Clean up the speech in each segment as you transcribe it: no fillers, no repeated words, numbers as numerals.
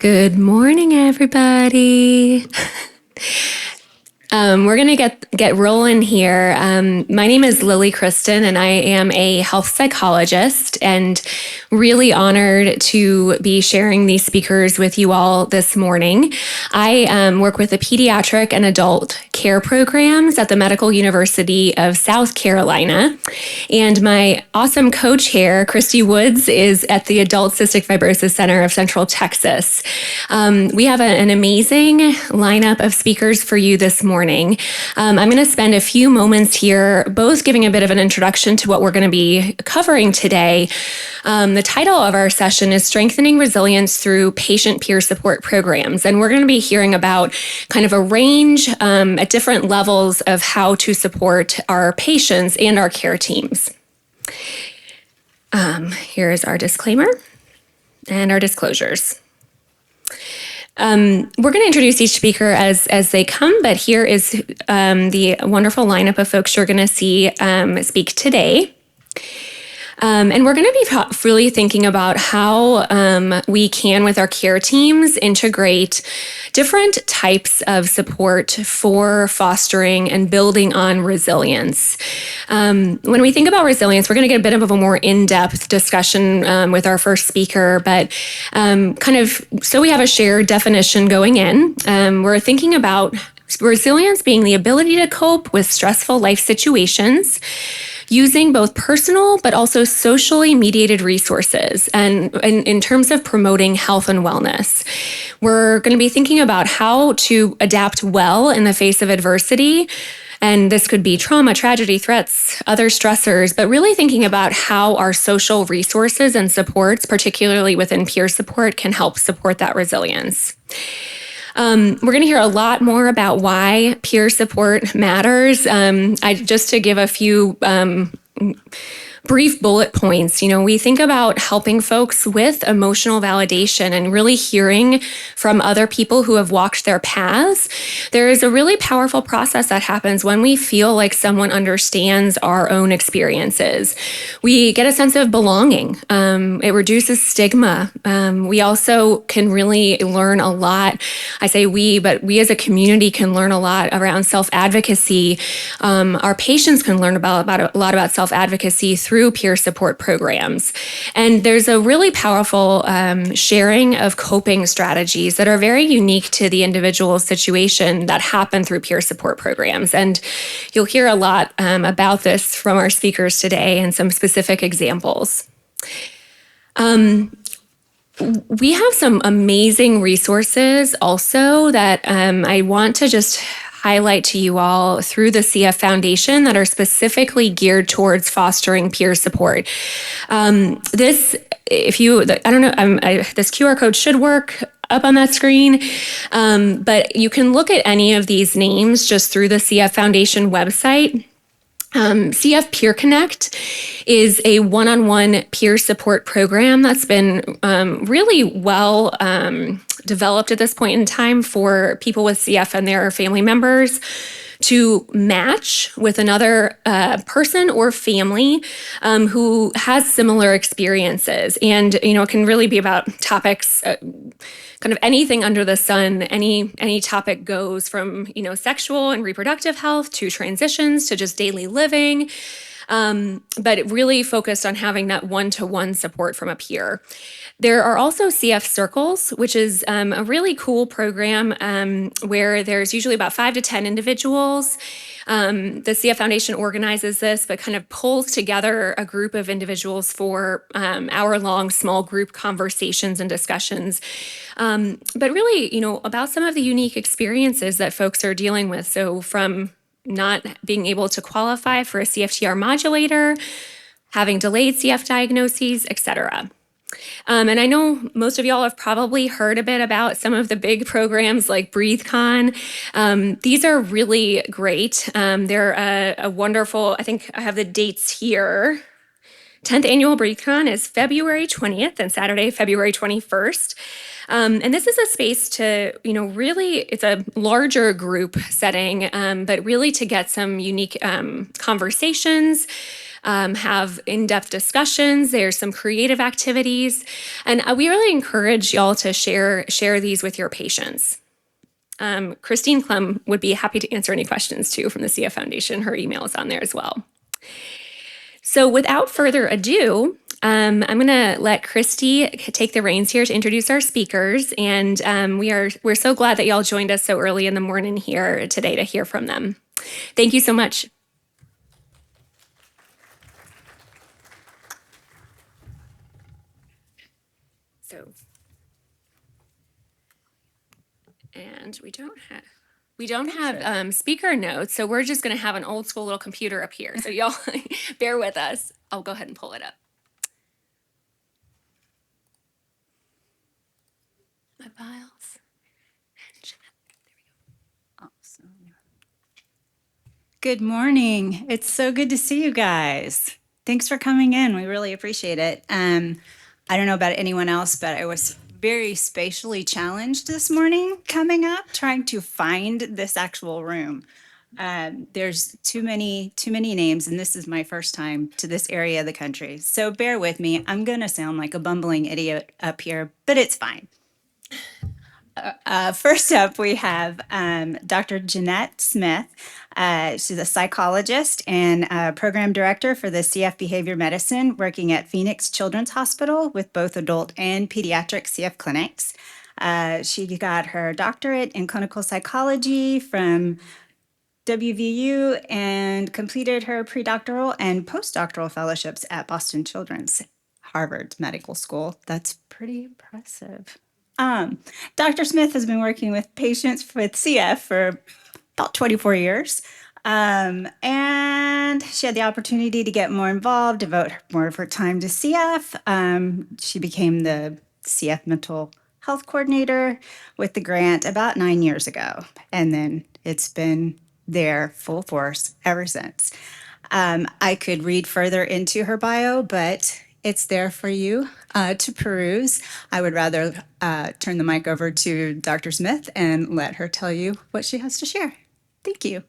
Good morning, everybody. We're going to get rolling here. My name is Lily Kristen, and I am a health psychologist, and really honored to be sharing these speakers with you all this morning. I work with the pediatric and adult care programs at the Medical University of South Carolina, and my awesome co-chair, Christy Woods, is at the Adult Cystic Fibrosis Center of Central Texas. We have an amazing lineup of speakers for you this morning. I'm going to spend a few moments here, both giving a bit of an introduction to what we're going to be covering today. The title of our session is Strengthening Resilience Through Patient Peer Support Programs. And we're going to be hearing about kind of a range at different levels of how to support our patients and our care teams. Here is our disclaimer and our disclosures. We're going to introduce each speaker as they come, but here is the wonderful lineup of folks you're going to see speak today. And we're going to be really thinking about how we can, with our care teams, integrate different types of support for fostering and building on resilience. When we think about resilience, we're going to get a bit of a more in-depth discussion with our first speaker, but so we have a shared definition going in. We're thinking about resilience being the ability to cope with stressful life situations, using both personal but also socially mediated resources and in terms of promoting health and wellness. We're going to be thinking about how to adapt well in the face of adversity. And this could be trauma, tragedy, threats, other stressors, but really thinking about how our social resources and supports, particularly within peer support, can help support that resilience. We're going to hear a lot more about why peer support matters. Just to give a few brief bullet points, we think about helping folks with emotional validation and really hearing from other people who have walked their paths. There is a really powerful process that happens when we feel like someone understands our own experiences. We get a sense of belonging. It reduces stigma. We also can really learn a lot. I say we, but we as a community can learn a lot around self-advocacy. Our patients can learn about a lot about self-advocacy through peer support programs. And there's a really powerful sharing of coping strategies that are very unique to the individual situation that happen through peer support programs. And you'll hear a lot about this from our speakers today and some specific examples. We have some amazing resources also that I want to just highlight to you all through the CF Foundation that are specifically geared towards fostering peer support. This QR code should work up on that screen, but you can look at any of these names just through the CF Foundation website. CF Peer Connect is a one-on-one peer support program that's been really well developed at this point in time for people with CF and their family members to match with another person or family who has similar experiences. And, it can really be about topics, kind of anything under the sun. Any topic goes from, sexual and reproductive health to transitions to just daily living. But it really focused on having that one-to-one support from a peer. There are also CF Circles, which is a really cool program where there's usually about 5 to 10 individuals. The CF Foundation organizes this, but kind of pulls together a group of individuals for hour-long small group conversations and discussions. But really, about some of the unique experiences that folks are dealing with. So from not being able to qualify for a CFTR modulator, having delayed CF diagnoses, et cetera. And I know most of y'all have probably heard a bit about some of the big programs like BreatheCon. These are really great. They're a wonderful, I think I have the dates here 10th annual BreatheCon is February 20th and Saturday, February 21st. And this is a space to, really, it's a larger group setting, but really to get some unique conversations, have in-depth discussions. There's some creative activities, and we really encourage y'all to share these with your patients. Christine Clem would be happy to answer any questions too from the CF Foundation. Her email is on there as well. So without further ado, I'm going to let Christy take the reins here to introduce our speakers, and we're so glad that y'all joined us so early in the morning here today to hear from them. Thank you so much. And we don't have speaker notes, so we're just going to have an old school little computer up here. So y'all bear with us. I'll go ahead and pull it up. My files. Awesome. Good morning. It's so good to see you guys. Thanks for coming in. We really appreciate it. I don't know about anyone else, but I was very spatially challenged this morning coming up, trying to find this actual room. There's too many names, and this is my first time to this area of the country. So bear with me. I'm going to sound like a bumbling idiot up here, but it's fine. First up, we have Dr. Jeanette Smith. She's a psychologist and program director for the CF Behavior Medicine, working at Phoenix Children's Hospital with both adult and pediatric CF clinics. She got her doctorate in clinical psychology from WVU and completed her predoctoral and postdoctoral fellowships at Boston Children's, Harvard Medical School. That's pretty impressive. Dr. Smith has been working with patients with CF for about 24 years. And she had the opportunity to get more involved, devote more of her time to CF. She became the CF mental health coordinator with the grant about 9 years ago. And then it's been there full force ever since. I could read further into her bio, but it's there for you to peruse. I would rather turn the mic over to Dr. Smith and let her tell you what she has to share. Thank you.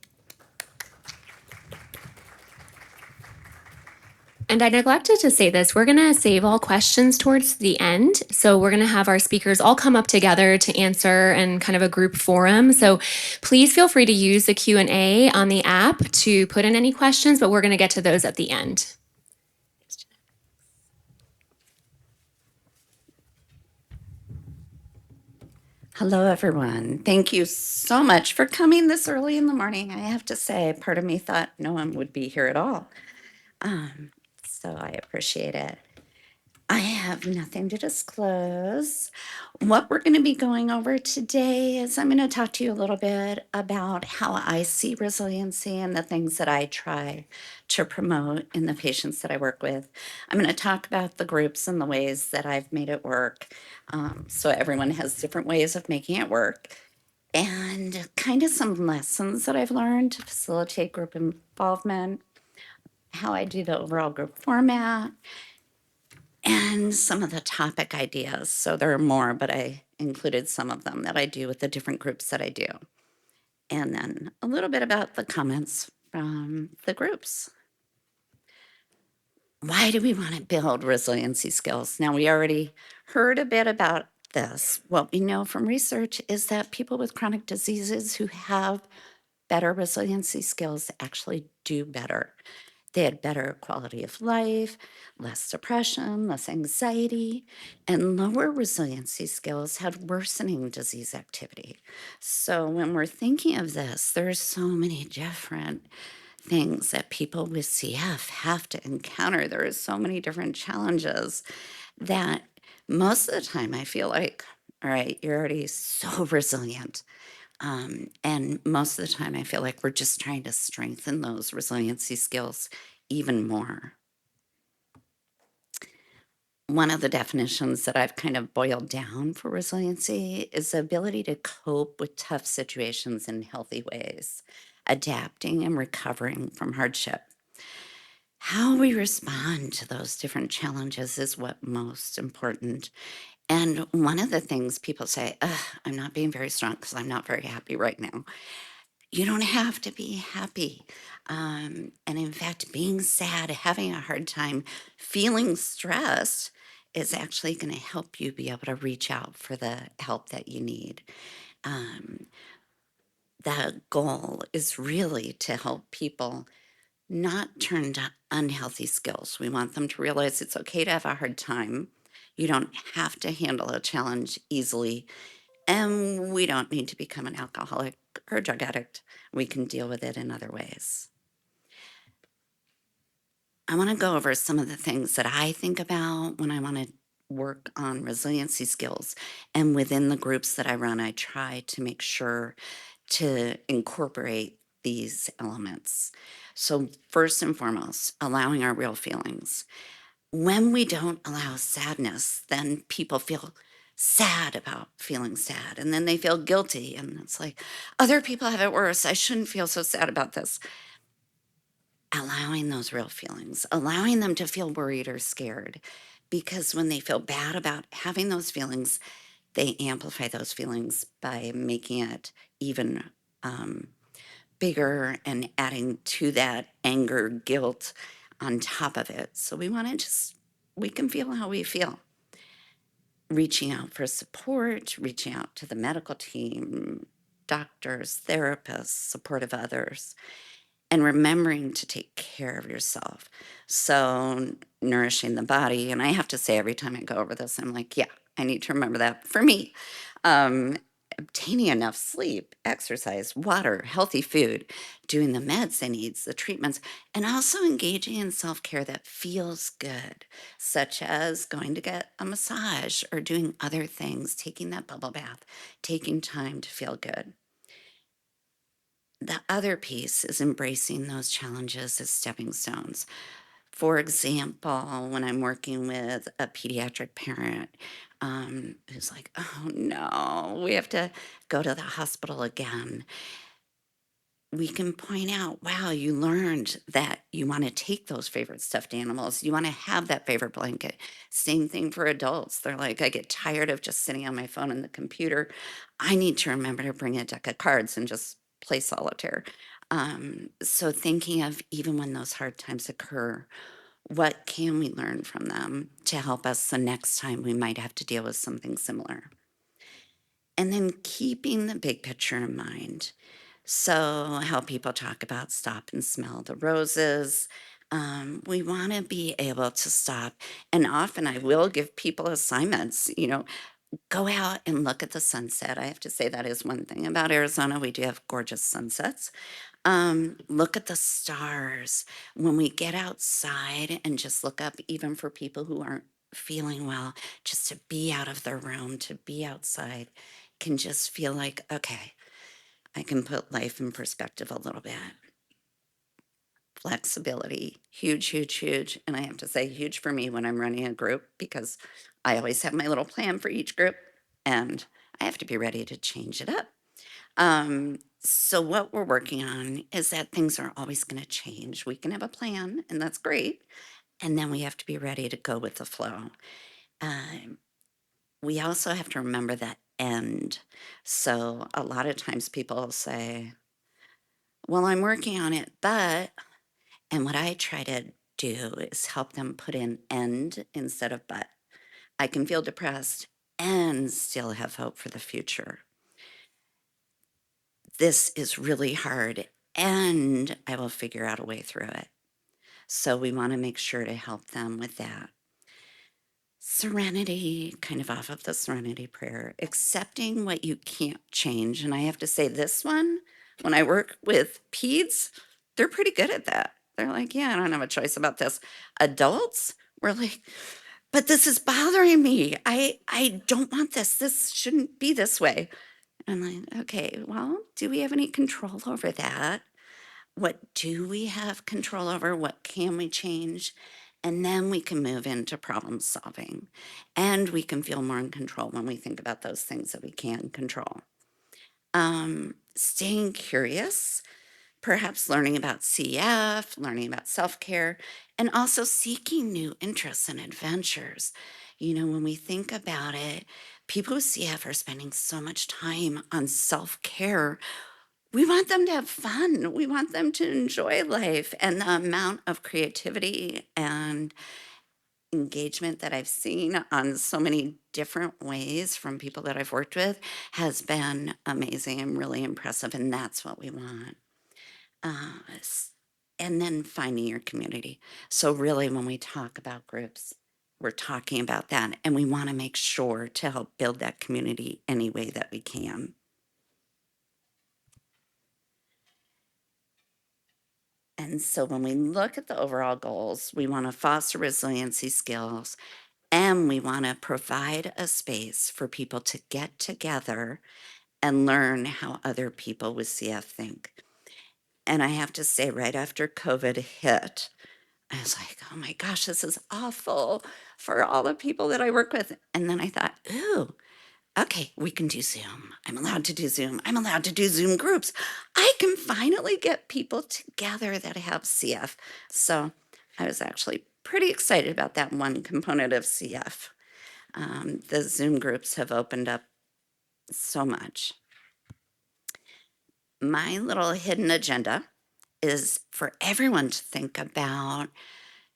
And I neglected to say this, we're going to save all questions towards the end. So we're going to have our speakers all come up together to answer in kind of a group forum. So please feel free to use the Q&A on the app to put in any questions, but we're going to get to those at the end. Hello, everyone. Thank you so much for coming this early in the morning. I have to say, part of me thought no one would be here at all. So I appreciate it. I have nothing to disclose. What we're going to be going over today is I'm going to talk to you a little bit about how I see resiliency and the things that I try to promote in the patients that I work with. I'm going to talk about the groups and the ways that I've made it work. So everyone has different ways of making it work. And kind of some lessons that I've learned to facilitate group involvement, how I do the overall group format, and some of the topic ideas. So there are more, but I included some of them that I do with the different groups that I do. And then a little bit about the comments from the groups. Why do we want to build resiliency skills? Now, we already heard a bit about this. What we know from research is that people with chronic diseases who have better resiliency skills actually do better. They had better quality of life, less depression, less anxiety, and lower resiliency skills had worsening disease activity. So when we're thinking of this, there's so many different things that people with CF have to encounter. There are so many different challenges that most of the time I feel like, all right, you're already so resilient. And most of the time, I feel like we're just trying to strengthen those resiliency skills even more. One of the definitions that I've kind of boiled down for resiliency is the ability to cope with tough situations in healthy ways, adapting and recovering from hardship. How we respond to those different challenges is what most important. And one of the things people say, "Ugh, I'm not being very strong because I'm not very happy right now." You don't have to be happy. And in fact, being sad, having a hard time, feeling stressed is actually going to help you be able to reach out for the help that you need. Um, the goal is really to help people not turn to unhealthy skills. We want them to realize it's okay to have a hard time. You don't have to handle a challenge easily, and we don't need to become an alcoholic or a drug addict. We can deal with it in other ways. I want to go over some of the things that I think about when I want to work on resiliency skills. And within the groups that I run, I try to make sure to incorporate these elements. So, first and foremost, allowing our real feelings. When we don't allow sadness, then people feel sad about feeling sad, and then they feel guilty. And it's like, other people have it worse. I shouldn't feel so sad about this. Allowing those real feelings, allowing them to feel worried or scared, because when they feel bad about having those feelings, they amplify those feelings by making it even um, bigger and adding to that anger, guilt on top of it. So we want to we can feel how we feel. Reaching out for support, reaching out to the medical team, doctors, therapists, supportive others, and remembering to take care of yourself. So, nourishing the body. And I have to say, every time I go over this, I'm like, yeah, I need to remember that for me. Um, Obtaining enough sleep, exercise, water, healthy food, doing the meds they need, the treatments, and also engaging in self care that feels good, such as going to get a massage or doing other things, taking that bubble bath, taking time to feel good. The other piece is embracing those challenges as stepping stones. For example, when I'm working with a pediatric parent who's like, oh no, we have to go to the hospital again, we can point out, wow, you learned that you want to take those favorite stuffed animals. You want to have that favorite blanket. Same thing for adults. They're like, I get tired of just sitting on my phone and the computer. I need to remember to bring a deck of cards and just play solitaire. So thinking of even when those hard times occur, what can we learn from them to help us the next time we might have to deal with something similar? And then keeping the big picture in mind. So, how people talk about stop and smell the roses. We want to be able to stop. And often I will give people assignments, go out and look at the sunset. I have to say that is one thing about Arizona. We do have gorgeous sunsets. Look at the stars. When we get outside and just look up, even for people who aren't feeling well, just to be out of their room, to be outside, can just feel like, okay, I can put life in perspective a little bit. Flexibility, huge, huge, huge. And I have to say, huge for me when I'm running a group because I always have my little plan for each group and I have to be ready to change it up. So, what we're working on is that things are always going to change. We can have a plan, and that's great. And then we have to be ready to go with the flow. Um, we also have to remember that end. So, a lot of times people will say, well, I'm working on it, but, and what I try to do is help them put in end instead of but. I can feel depressed and still have hope for the future. This is really hard, and I will figure out a way through it. So we want to make sure to help them with that. Serenity, kind of off of the serenity prayer, accepting what you can't change. And I have to say, this one, when I work with peds, they're pretty good at that. They're like, yeah, I don't have a choice about this. Adults, we're like, but this is bothering me. I don't want this. This shouldn't be this way. I'm like, okay, well, do we have any control over that? What do we have control over? What can we change? And then we can move into problem solving. And we can feel more in control when we think about those things that we can control. Staying curious. perhaps learning about CF, learning about self-care, and also seeking new interests and adventures. When we think about it, people with CF are spending so much time on self-care. We want them to have fun. We want them to enjoy life. And the amount of creativity and engagement that I've seen on so many different ways from people that I've worked with has been amazing and really impressive. And that's what we want. And then finding your community. So, really, when we talk about groups, we're talking about that. And we want to make sure to help build that community any way that we can. And so when we look at the overall goals, we want to foster resiliency skills and we want to provide a space for people to get together and learn how other people with CF think. And I have to say, right after COVID hit, I was like, oh my gosh, this is awful for all the people that I work with. And then I thought, ooh, okay, we can do Zoom. I'm allowed to do Zoom. I'm allowed to do Zoom groups. I can finally get people together that have CF. So I was actually pretty excited about that one component of CF. The Zoom groups have opened up so much. My little hidden agenda is for everyone to think about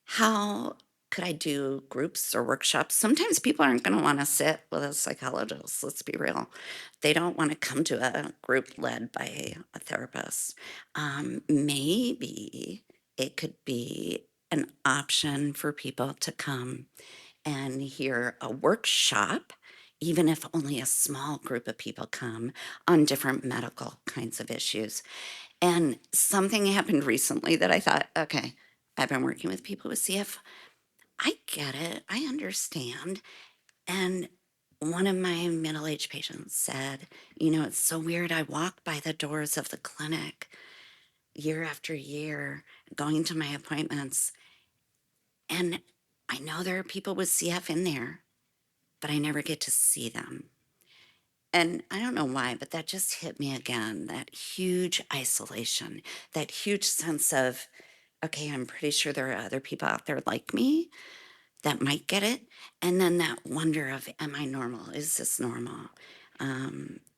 how could I do groups or workshops? Sometimes people aren't going to want to sit with a psychologist. Let's be real. They don't want to come to a group led by a therapist. Maybe it could be an option for people to come and hear a workshop, even if only a small group of people come on different medical kinds of issues. And something happened recently that I thought, okay, I've been working with people with CF. I get it. I understand. And one of my middle aged patients said, it's so weird. I walk by the doors of the clinic year after year, going to my appointments. And I know there are people with CF in there, but I never get to see them. And I don't know why, but that just hit me again, that huge isolation, that huge sense of, okay, I'm pretty sure there are other people out there like me that might get it. And then that wonder of, am I normal? Is this normal?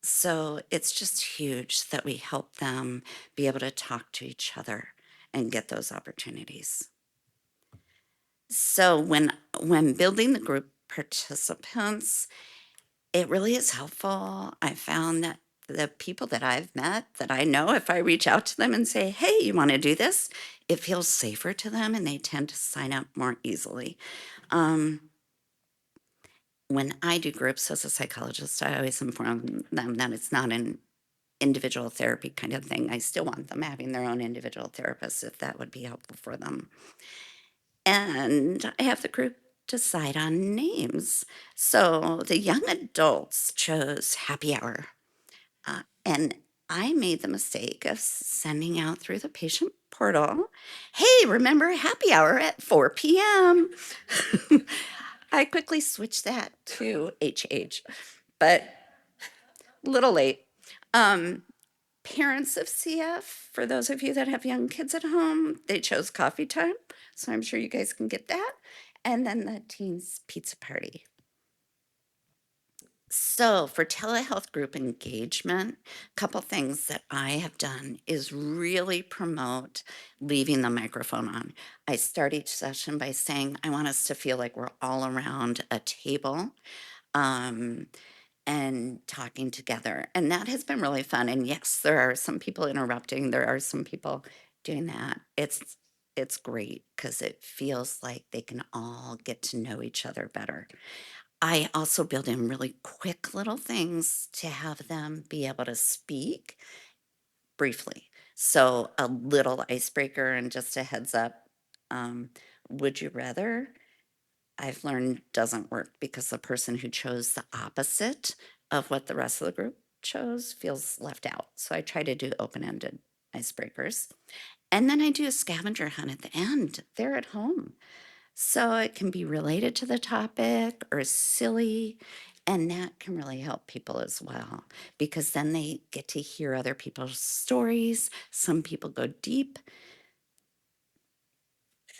So it's just huge that we help them be able to talk to each other and get those opportunities. So when building the group participants, it really is helpful. I found that the people that I've met that I know, if I reach out to them and say, hey, you want to do this? It feels safer to them and they tend to sign up more easily. When I do groups as a psychologist, I always inform them that it's not an individual therapy kind of thing. I still want them having their own individual therapist if that would be helpful for them. And I have the group decide on names. So the young adults chose happy hour. And I made the mistake of sending out through the patient portal, hey, remember happy hour at 4 p.m. I quickly switched that to HH, but a little late. Parents of CF, for those of you that have young kids at home, they chose coffee time. So I'm sure you guys can get that. And then the teens pizza party. So for telehealth group engagement, a couple things that I have done is really promote leaving the microphone on. I start each session by saying, I want us to feel like we're all around a table. And talking together. And that has been really fun. And yes, there are some people interrupting. There are some people doing that. It's great because it feels like they can all get to know each other better. I also build in really quick little things to have them be able to speak briefly. So a little icebreaker and just a heads up. Would you rather? I've learned doesn't work because the person who chose the opposite of what the rest of the group chose feels left out. So I try to do open-ended icebreakers. And then I do a scavenger hunt at the end. They're at home. So it can be related to the topic or silly. And that can really help people as well, because then they get to hear other people's stories. Some people go deep.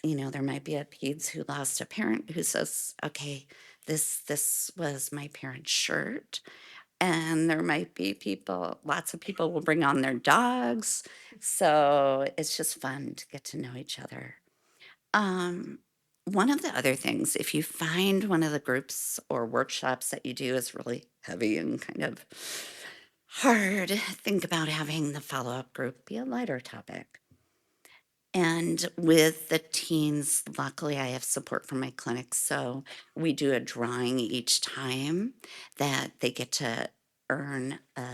You know, there might be a peds who lost a parent who says, okay, this was my parent's shirt. And there might be people, lots of people will bring on their dogs. So it's just fun to get to know each other. Um, One of the other things, if you find one of the groups or workshops that you do is really heavy and kind of hard, think about having the follow-up group be a lighter topic. And with the teens, luckily I have support from my clinic. So we do a drawing each time that they get to earn a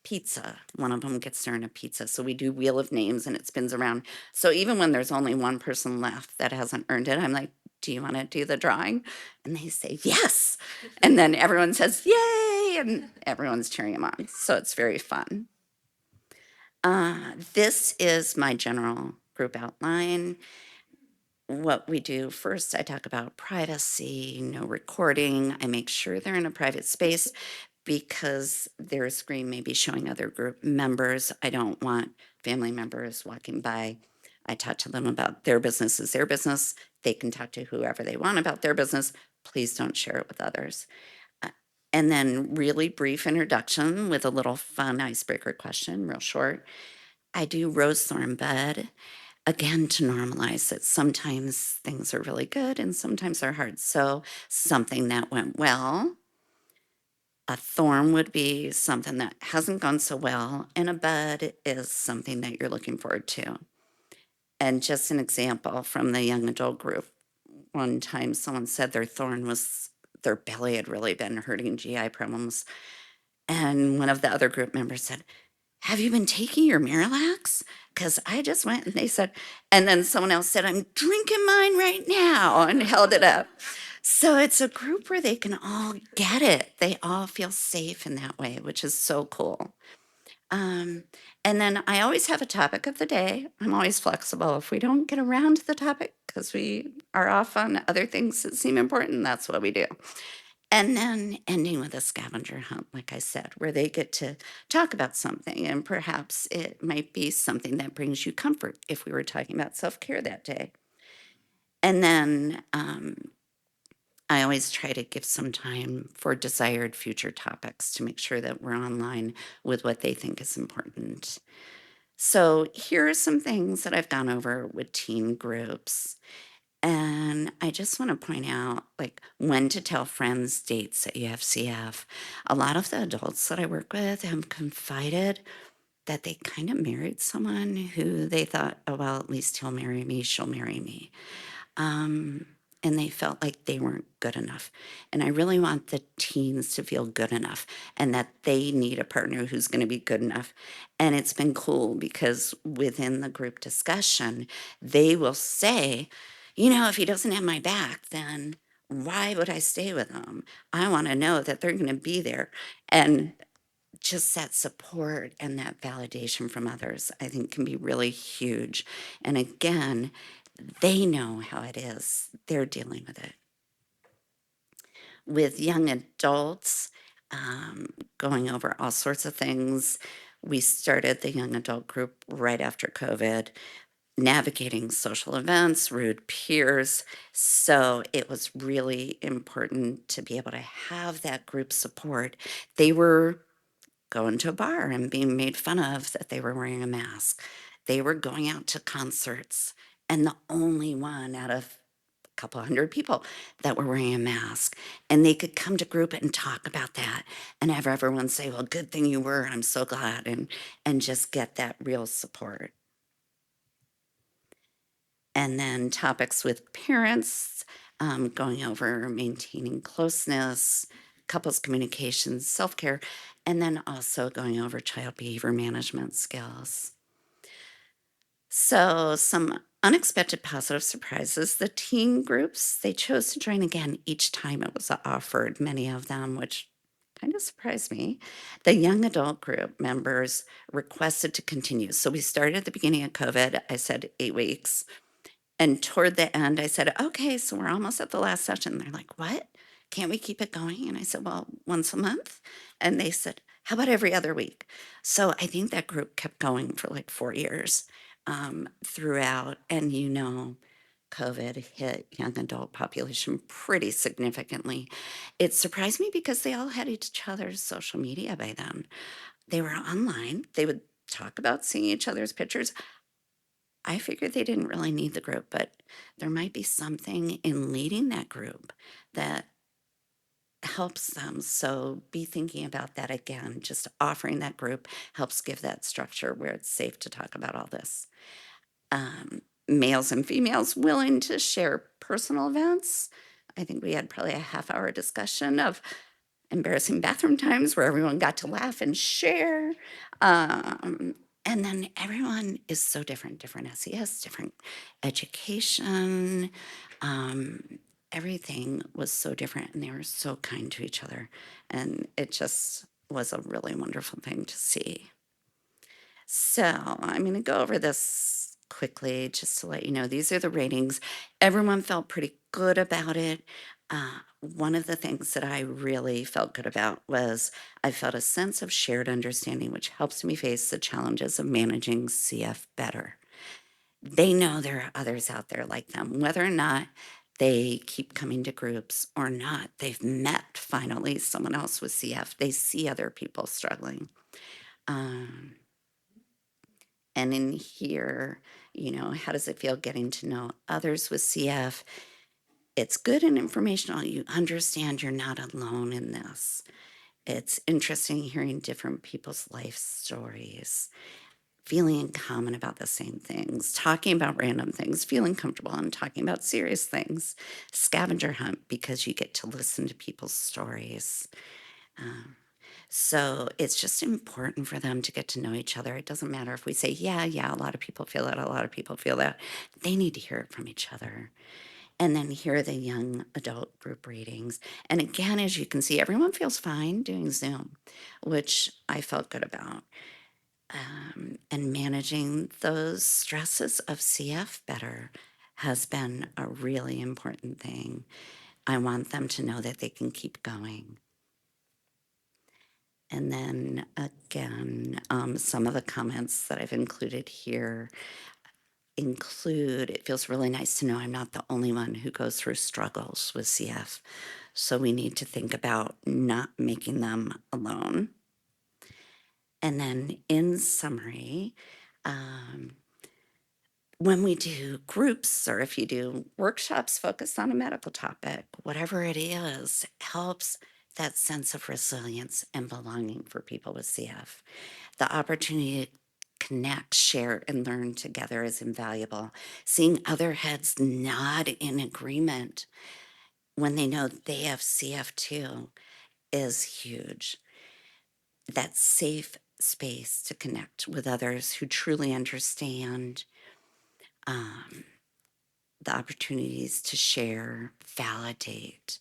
pizza. One of them gets to earn a pizza. So we do wheel of names and it spins around. So even when there's only one person left that hasn't earned it, I'm like, do you want to do the drawing? And they say, yes. And then everyone says, yay. And everyone's cheering them on. So it's very fun. This is my general group outline. What we do first, I talk about privacy, no recording. I make sure they're in a private space because their screen may be showing other group members. I don't want family members walking by. I talk to them about their business is their business. They can talk to whoever they want about their business. Please don't share it with others. And then really brief introduction with a little fun icebreaker question, real short. I do rose thorn bud, again, to normalize that sometimes things are really good and sometimes they're hard. So something that went well, a thorn would be something that hasn't gone so well, and a bud is something that you're looking forward to. And just an example from the young adult group, one time someone said their thorn was their belly had really been hurting, GI problems. And one of the other group members said, have you been taking your Miralax? Because I just went and they said, and then someone else said, I'm drinking mine right now and held it up. So it's a group where they can all get it. They all feel safe in that way, which is so cool. Um, and then I always have a topic of the day. I'm always flexible. If we don't get around to the topic because we are off on other things that seem important, that's what we do. And then ending with a scavenger hunt, like I said, where they get to talk about something, and perhaps it might be something that brings you comfort if we were talking about self-care that day. And then I always try to give some time for desired future topics to make sure that we're online with what they think is important. So here are some things that I've gone over with teen groups. And I just want to point out, like, when to tell friends dates at UFCF. A lot of the adults that I work with have confided that they kind of married someone who they thought, oh, well, at least he'll marry me, she'll marry me. And they felt like they weren't good enough. And I really want the teens to feel good enough and that they need a partner who's going to be good enough. And it's been cool because within the group discussion, they will say, you know, if he doesn't have my back, then why would I stay with him? I want to know that they're going to be there. And just that support and that validation from others, I think, can be really huge. And again, they know how it is. They're dealing with it. With young adults, going over all sorts of things. We started the young adult group right after COVID, navigating social events, rude peers. So it was really important to be able to have that group support. They were going to a bar and being made fun of that they were wearing a mask. They were going out to concerts, and the only one out of a couple hundred people that were wearing a mask. And they could come to group and talk about that and have everyone say, well, good thing you were, I'm so glad, and just get that real support. And then topics with parents, going over maintaining closeness, couples communications, self-care, and then also going over child behavior management skills. So some unexpected positive surprises. The teen groups, they chose to join again each time it was offered, many of them, which kind of surprised me. The young adult group members requested to continue. So we started at the beginning of COVID. I said 8 weeks. And toward the end, I said, okay, so we're almost at the last session. They're like, what? can't we keep it going? And I said, well, once a month. And they said, how about every other week? So I think that group kept going for like 4 years throughout. And COVID hit young adult population pretty significantly. It surprised me because they all had each other's social media by then. They were online. They would talk about seeing each other's pictures. I figured they didn't really need the group, but there might be something in leading that group that helps them. So be thinking about that again. Just offering that group helps give that structure where it's safe to talk about all this. Males and females willing to share personal events. I think we had probably a half-hour discussion of embarrassing bathroom times where everyone got to laugh and share. And then everyone is so different SES, different education. Everything was so different, and they were so kind to each other. And it just was a really wonderful thing to see. So I'm going to go over this quickly just to let you know, these are the ratings. Everyone felt pretty good about it. One of the things that I really felt good about was I felt a sense of shared understanding, which helps me face the challenges of managing CF better. They know there are others out there like them, whether or not they keep coming to groups or not. They've met finally someone else with CF. They see other people struggling. And in here, how does it feel getting to know others with CF? It's good and informational. You understand you're not alone in this. It's interesting hearing different people's life stories, feeling in common about the same things, talking about random things, feeling comfortable and talking about serious things. Scavenger hunt because you get to listen to people's stories. So it's just important for them to get to know each other. It doesn't matter if we say, yeah, a lot of people feel that, a lot of people feel that. They need to hear it from each other. And then here are the young adult group readings. And again, as you can see, everyone feels fine doing Zoom, which I felt good about. And managing those stresses of CF better has been a really important thing. I want them to know that they can keep going. And then again, some of the comments that I've included here include, it feels really nice to know I'm not the only one who goes through struggles with CF. So we need to think about not making them alone. And then in summary, when we do groups or if you do workshops focused on a medical topic, whatever it is, helps that sense of resilience and belonging for people with CF. The opportunity to connect, share, and learn together is invaluable. Seeing other heads nod in agreement when they know they have CF too is huge. That safe space to connect with others who truly understand, the opportunities to share, validate,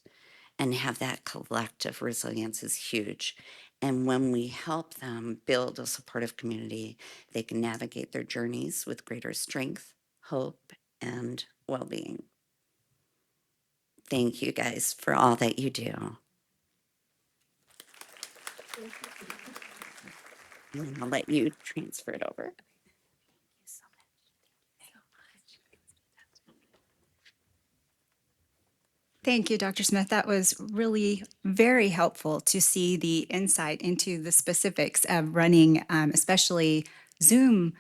and have that collective resilience is huge. And when we help them build a supportive community, they can navigate their journeys with greater strength, hope, and well-being. Thank you guys for all that you do. And I'll let you transfer it over. Thank you, Dr. Smith. That was really very helpful to see the insight into the specifics of running, especially Zoom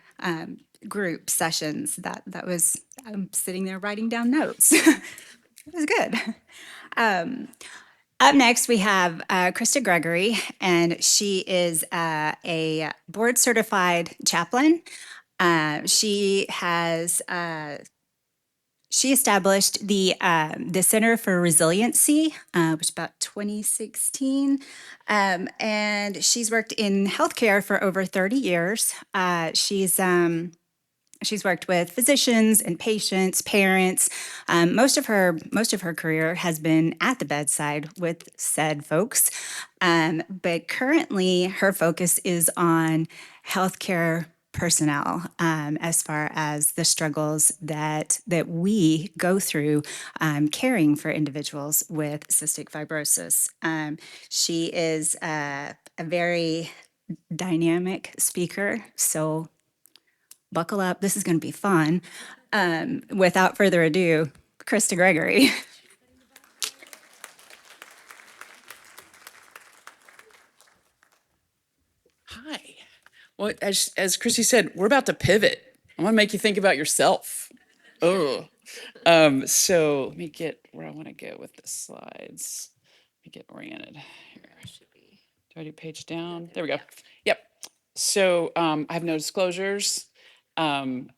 group sessions. That was, I'm sitting there writing down notes. It was good. Up next, we have Krista Gregory, and she is a board-certified chaplain. She established the Center for Resiliency, which was about 2016, and she's worked in healthcare for over 30 years. She's worked with physicians and patients, parents. Most of her career has been at the bedside with said folks, but currently her focus is on healthcare personnel as far as the struggles that we go through caring for individuals with cystic fibrosis. She is a very dynamic speaker, so buckle up. This is going to be fun. Without further ado, Krista Gregory. Hi. Well, as Chrissy said, we're about to pivot. I want to make you think about yourself. Oh. So let me get where I want to go with the slides. Let me get oriented. Here. Do I do page down? There we go. Yep. So I have no disclosures. I'm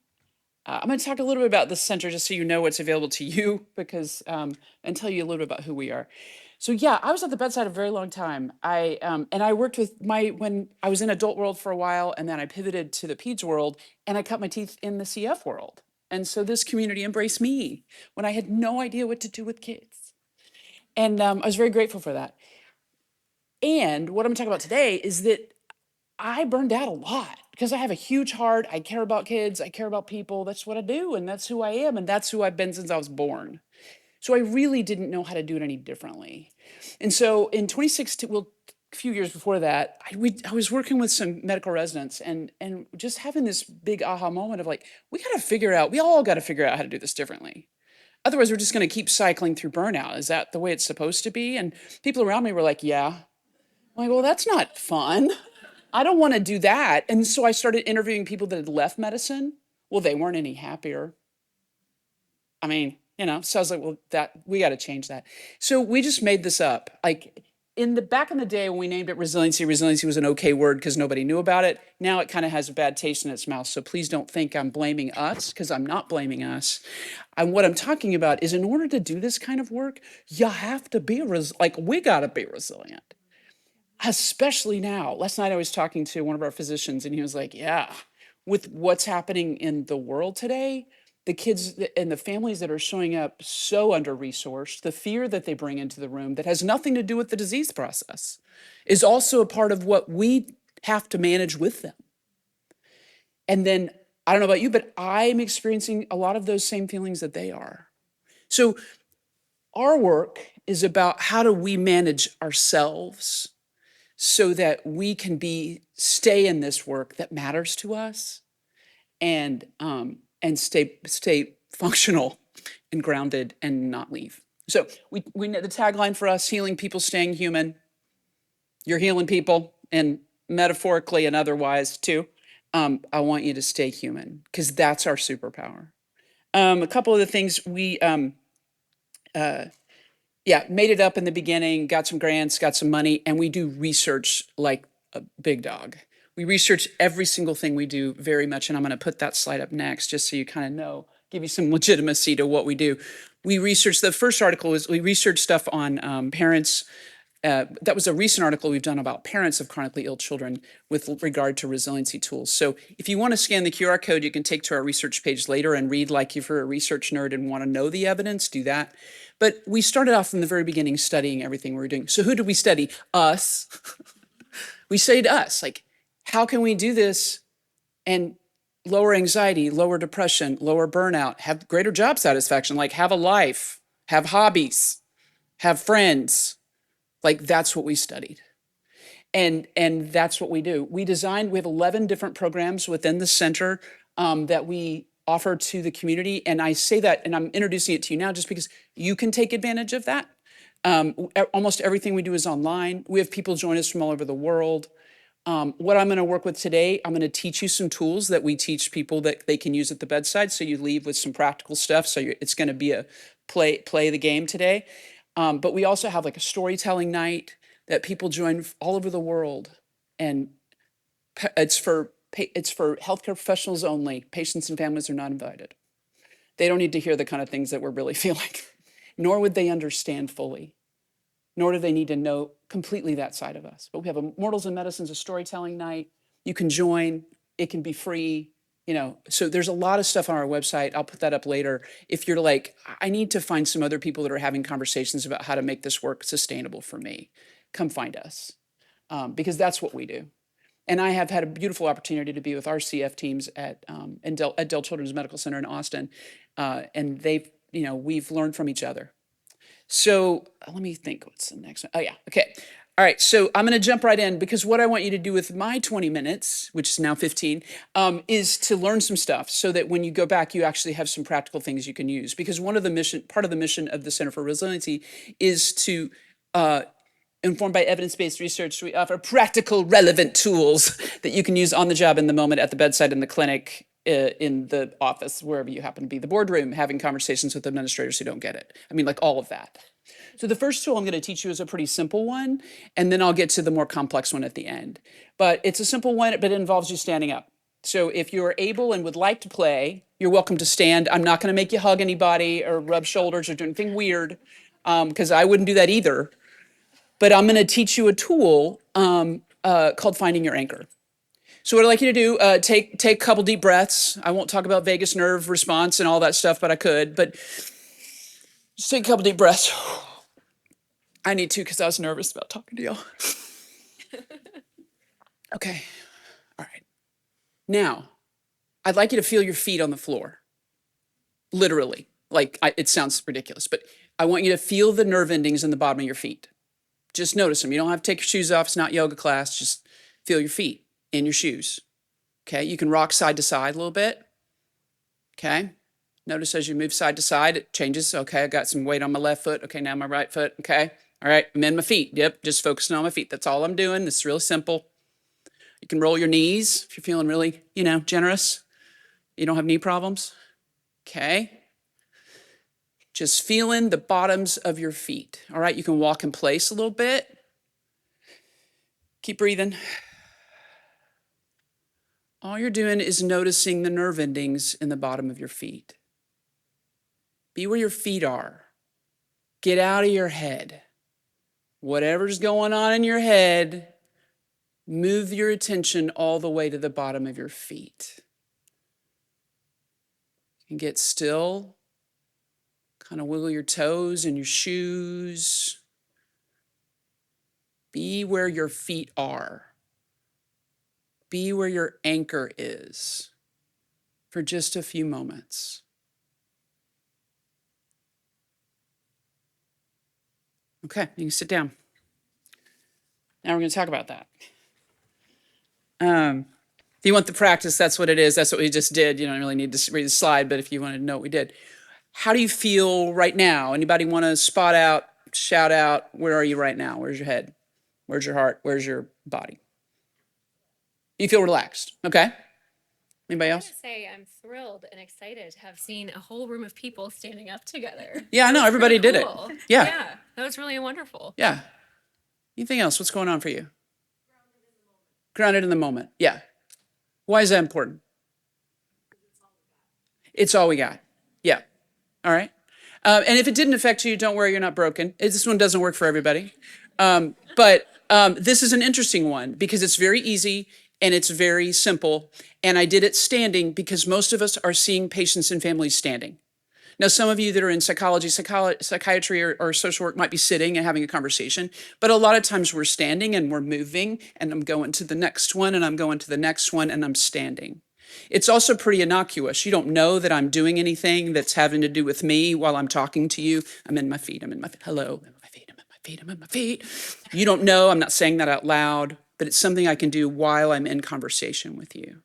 going to talk a little bit about the center just so you know what's available to you, because and tell you a little bit about who we are. So yeah, I was at the bedside a very long time. And I worked with when I was in adult world for a while, and then I pivoted to the peds world, and I cut my teeth in the CF world. And so this community embraced me when I had no idea what to do with kids. And I was very grateful for that. And what I'm gonna talk about today is that I burned out a lot because I have a huge heart. I care about kids. I care about people. That's what I do. And that's who I am. And that's who I've been since I was born. So I really didn't know how to do it any differently. And so in 2016, well, a few years before that, I was working with some medical residents and just having this big aha moment of like, we all got to figure out how to do this differently. Otherwise, we're just going to keep cycling through burnout. Is that the way it's supposed to be? And people around me were like, yeah. I'm like, well, that's not fun. I don't want to do that. And so I started interviewing people that had left medicine. Well, they weren't any happier. I mean, so I was like, well, we got to change that. So we just made this up. Like back in the day when we named it resiliency was an okay word because nobody knew about it. Now it kind of has a bad taste in its mouth. So please don't think I'm blaming us, because I'm not blaming us. And what I'm talking about is in order to do this kind of work, you have to be we got to be resilient. Especially now. Last night I was talking to one of our physicians and he was like, yeah, with what's happening in the world today, the kids and the families that are showing up so under-resourced, the fear that they bring into the room that has nothing to do with the disease process is also a part of what we have to manage with them. And then, I don't know about you, but I'm experiencing a lot of those same feelings that they are. So our work is about how do we manage ourselves so that we can stay in this work that matters to us and stay functional and grounded and not leave. So we the tagline for us, healing people, staying human. You're healing people, and metaphorically and otherwise too. I want you to stay human because that's our superpower. A couple of the things we made it up in the beginning, got some grants, got some money, and we do research like a big dog. We research every single thing we do very much, and I'm going to put that slide up next just so you kind of know, give you some legitimacy to what we do. We research, the first article is we research stuff on parents. That was a recent article we've done about parents of chronically ill children with regard to resiliency tools. So if you want to scan the QR code, you can take to our research page later and read like if you're a research nerd and want to know the evidence, do that. But we started off from the very beginning studying everything we were doing. So who did we study? Us. We studied us. Like, how can we do this and lower anxiety, lower depression, lower burnout, have greater job satisfaction, like have a life, have hobbies, have friends. Like that's what we studied. And that's what we do. We have 11 different programs within the center that we offer to the community. And I say that, and I'm introducing it to you now just because you can take advantage of that. Almost everything we do is online. We have people join us from all over the world. What I'm going to work with today, I'm going to teach you some tools that we teach people that they can use at the bedside. So you leave with some practical stuff. So it's going to be a play the game today. But we also have like a storytelling night that people join all over the world. And it's for healthcare professionals only. Patients and families are not invited. They don't need to hear the kind of things that we're really feeling, nor would they understand fully, nor do they need to know completely that side of us. But we have a Mortals and Medicines, a storytelling night. You can join. It can be free. So there's a lot of stuff on our website. I'll put that up later. If you're like, I need to find some other people that are having conversations about how to make this work sustainable for me, come find us, because that's what we do. And I have had a beautiful opportunity to be with our CF teams at Dell Children's Medical Center in Austin. And we've learned from each other. So let me think, what's the next one? Oh yeah, okay. All right, so I'm gonna jump right in because what I want you to do with my 20 minutes, which is now 15, is to learn some stuff so that when you go back, you actually have some practical things you can use. Because part of the mission of the Center for Resiliency is to, informed by evidence-based research, we offer practical, relevant tools that you can use on the job, in the moment, at the bedside, in the clinic, in the office, wherever you happen to be, the boardroom, having conversations with administrators who don't get it. I mean, like all of that. So the first tool I'm going to teach you is a pretty simple one, and then I'll get to the more complex one at the end. But it's a simple one, but it involves you standing up. So if you're able and would like to play, you're welcome to stand. I'm not going to make you hug anybody or rub shoulders or do anything weird, because I wouldn't do that either. But I'm going to teach you a tool called Finding Your Anchor. So what I'd like you to do, take a couple deep breaths. I won't talk about vagus nerve response and all that stuff, but I could. But just take a couple deep breaths. I need to because I was nervous about talking to y'all. Okay. All right. Now, I'd like you to feel your feet on the floor. Literally. It sounds ridiculous, but I want you to feel the nerve endings in the bottom of your feet. Just notice them. You don't have to take your shoes off. It's not yoga class. Just feel your feet in your shoes. Okay. You can rock side to side a little bit. Okay. Notice as you move side to side, it changes. Okay. I got some weight on my left foot. Okay. Now my right foot. Okay. All right. I'm in my feet. Yep. Just focusing on my feet. That's all I'm doing. It's really simple. You can roll your knees if you're feeling really, generous. You don't have knee problems. Okay. Just feeling the bottoms of your feet. All right. You can walk in place a little bit. Keep breathing. All you're doing is noticing the nerve endings in the bottom of your feet. Be where your feet are. Get out of your head. Whatever's going on in your head, move your attention all the way to the bottom of your feet. And get still. Kind of wiggle your toes in your shoes. Be where your feet are. Be where your anchor is for just a few moments. Okay, you can sit down. Now we're going to talk about that. If you want the practice, that's what it is. That's what we just did. You don't really need to read the slide, but if you want to know what we did. How do you feel right now? Anybody want to spot out, shout out, where are you right now? Where's your head? Where's your heart? Where's your body? You feel relaxed, okay? Anybody else? I want to say I'm thrilled and excited to have seen a whole room of people standing up together. Yeah, I know, everybody did it. Yeah. Yeah, that was really wonderful. Yeah. Anything else? What's going on for you? Grounded in the moment. Yeah. Why is that important? It's all we got. Yeah. All right. And if it didn't affect you, don't worry, you're not broken. This one doesn't work for everybody. But this is an interesting one because it's very easy and it's very simple. And I did it standing because most of us are seeing patients and families standing. Now, some of you that are in psychology, psychiatry, or social work might be sitting and having a conversation, but a lot of times we're standing and we're moving, and I'm going to the next one, and I'm going to the next one, and I'm standing. It's also pretty innocuous. You don't know that I'm doing anything that's having to do with me while I'm talking to you. I'm in my feet. I'm in my feet. Hello. I'm in my feet. I'm in my feet. I'm in my feet. You don't know. I'm not saying that out loud, but it's something I can do while I'm in conversation with you.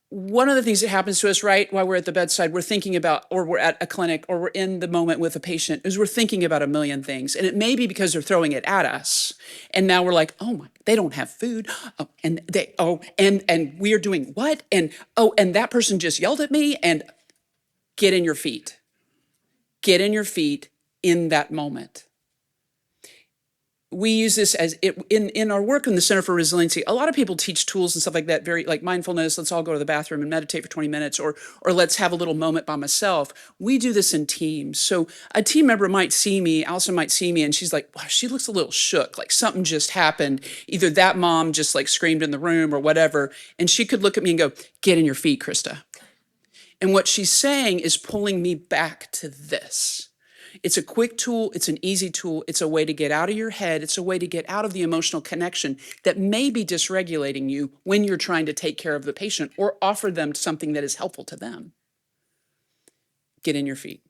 One of the things that happens to us, right, while we're at the bedside, we're thinking about, or we're at a clinic, or we're in the moment with a patient, is we're thinking about a million things. And it may be because they're throwing it at us. And now we're like, oh my, they don't have food. Oh, and we're doing what? And that person just yelled at me. And get in your feet. Get in your feet in that moment. We use this as in our work in the Center for Resiliency. A lot of people teach tools and stuff like that, very like mindfulness. Let's all go to the bathroom and meditate for 20 minutes, or let's have a little moment by myself. We do this in teams. So a team member might see me, Allison might see me, and she's like, wow, she looks a little shook, like something just happened. Either that mom just like screamed in the room or whatever, and she could look at me and go, get in your feet, Krista. And what she's saying is pulling me back to this. It's a quick tool. It's an easy tool. It's a way to get out of your head. It's a way to get out of the emotional connection that may be dysregulating you when you're trying to take care of the patient or offer them something that is helpful to them. Get in your feet.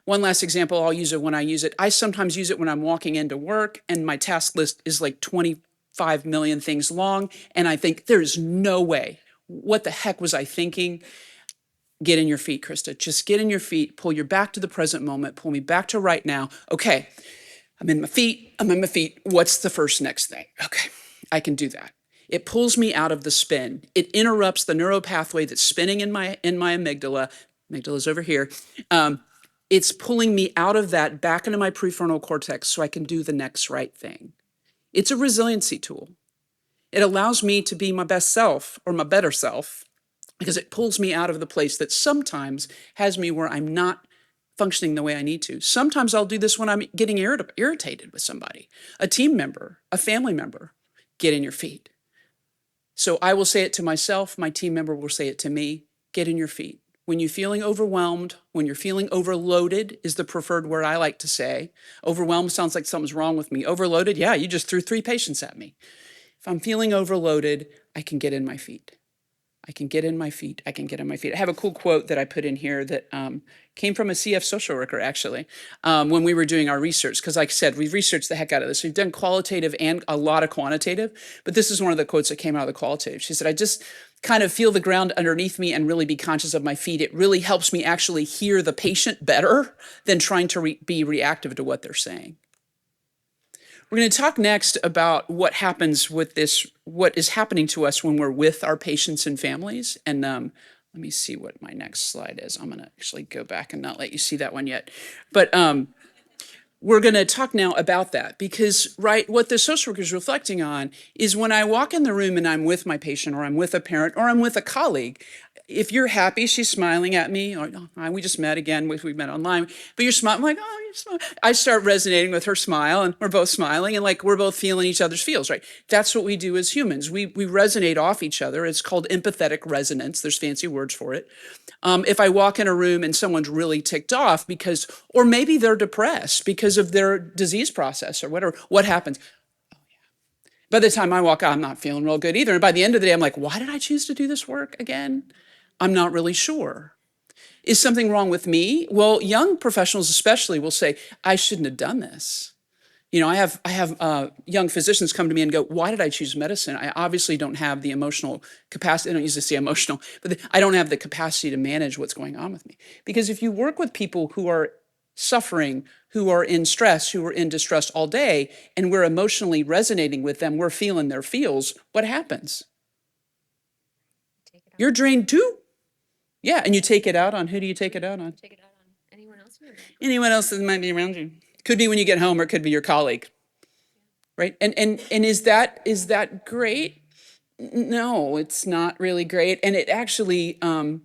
One last example, I'll use it when I use it. I sometimes use it when I'm walking into work and my task list is like 25 million things long. And I think there's no way. What the heck was I thinking? Get in your feet, Krista. Just get in your feet, pull your back to the present moment, pull me back to right now. Okay, I'm in my feet. What's the first next thing? Okay, I can do that. It pulls me out of the spin. It interrupts the neuropathway that's spinning in my amygdala. Amygdala's over here. It's pulling me out of that back into my prefrontal cortex so I can do the next right thing. It's a resiliency tool. It allows me to be my best self or my better self because it pulls me out of the place that sometimes has me where I'm not functioning the way I need to. Sometimes I'll do this when I'm getting irritated with somebody, a team member, a family member. Get in your feet. So I will say it to myself. My team member will say it to me. Get in your feet. When you're feeling overwhelmed, when you're feeling overloaded is the preferred word I like to say. Overwhelmed sounds like something's wrong with me. Overloaded, yeah, you just threw 3 patients at me. If I'm feeling overloaded, I can get in my feet. I can get in my feet. I can get in my feet. I have a cool quote that I put in here that came from a CF social worker, actually, when we were doing our research. Because like I said, we've researched the heck out of this. We've done qualitative and a lot of quantitative. But this is one of the quotes that came out of the qualitative. She said, I just kind of feel the ground underneath me and really be conscious of my feet. It really helps me actually hear the patient better than trying to be reactive to what they're saying. We're going to talk next about what happens with this, what is happening to us when we're with our patients and families. And let me see what my next slide is. I'm going to actually go back and not let you see that one yet. But we're going to talk now about that because, right, what the social worker is reflecting on is when I walk in the room and I'm with my patient or I'm with a parent or I'm with a colleague, if you're happy, she's smiling at me, or oh, hi, we just met again, we met online, but you're smiling, I'm like, oh, you're smiling. I start resonating with her smile and we're both smiling and like we're both feeling each other's feels, right? That's what we do as humans. We resonate off each other. It's called empathetic resonance. There's fancy words for it. If I walk in a room and someone's really ticked off because, or maybe they're depressed because of their disease process or whatever, what happens? Oh, yeah. By the time I walk out, I'm not feeling real good either. And by the end of the day, I'm like, why did I choose to do this work again? I'm not really sure. Is something wrong with me? Well, young professionals especially will say, I shouldn't have done this. You know, I have young physicians come to me and go, why did I choose medicine? I obviously don't have the emotional capacity. I don't use to say emotional, but I don't have the capacity to manage what's going on with me. Because if you work with people who are suffering, who are in stress, who are in distress all day, and we're emotionally resonating with them, we're feeling their feels, what happens? You're drained too. Yeah, and you take it out on, who do you take it out on? Take it out on anyone else. Anyone else that might be around you. Could be when you get home or it could be your colleague. Right? And is that great? No, it's not really great. And it actually can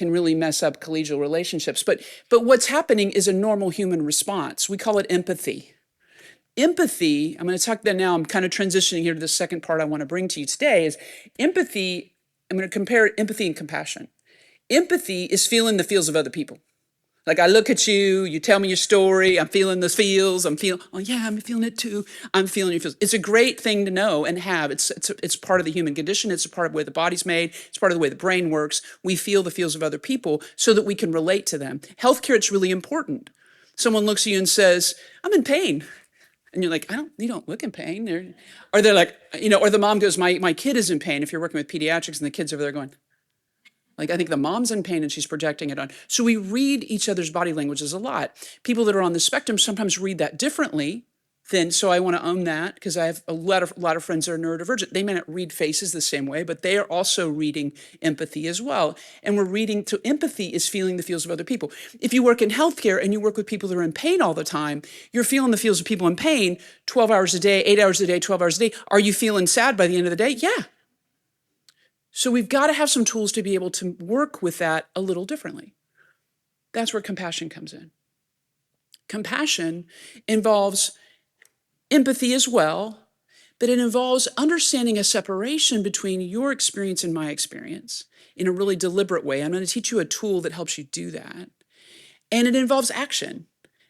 really mess up collegial relationships. But what's happening is a normal human response. We call it empathy. Empathy, I'm going to talk that now, I'm kind of transitioning here to the second part I want to bring to you today, is empathy. I'm going to compare empathy and compassion. Empathy is feeling the feels of other people. Like I look at you, you tell me your story, I'm feeling the feels, oh yeah, I'm feeling it too. I'm feeling your feels. It's a great thing to know and have. It's part of the human condition. It's a part of the way the body's made. It's part of the way the brain works. We feel the feels of other people so that we can relate to them. Healthcare, it's really important. Someone looks at you and says, I'm in pain. And you're like, you don't look in pain. Or they're like, or the mom goes, my kid is in pain. If you're working with pediatrics and the kid's over there going, like, I think the mom's in pain and she's projecting it on. So we read each other's body languages a lot. People that are on the spectrum sometimes read that differently than, so I want to own that because I have a lot of friends that are neurodivergent. They may not read faces the same way, but they are also reading empathy as well. And we're reading, so empathy is feeling the feels of other people. If you work in healthcare and you work with people that are in pain all the time, you're feeling the feels of people in pain 12 hours a day, 8 hours a day, 12 hours a day. Are you feeling sad by the end of the day? Yeah. So we've got to have some tools to be able to work with that a little differently. That's where compassion comes in. Compassion involves empathy as well, but it involves understanding a separation between your experience and my experience in a really deliberate way. I'm going to teach you a tool that helps you do that. And it involves action.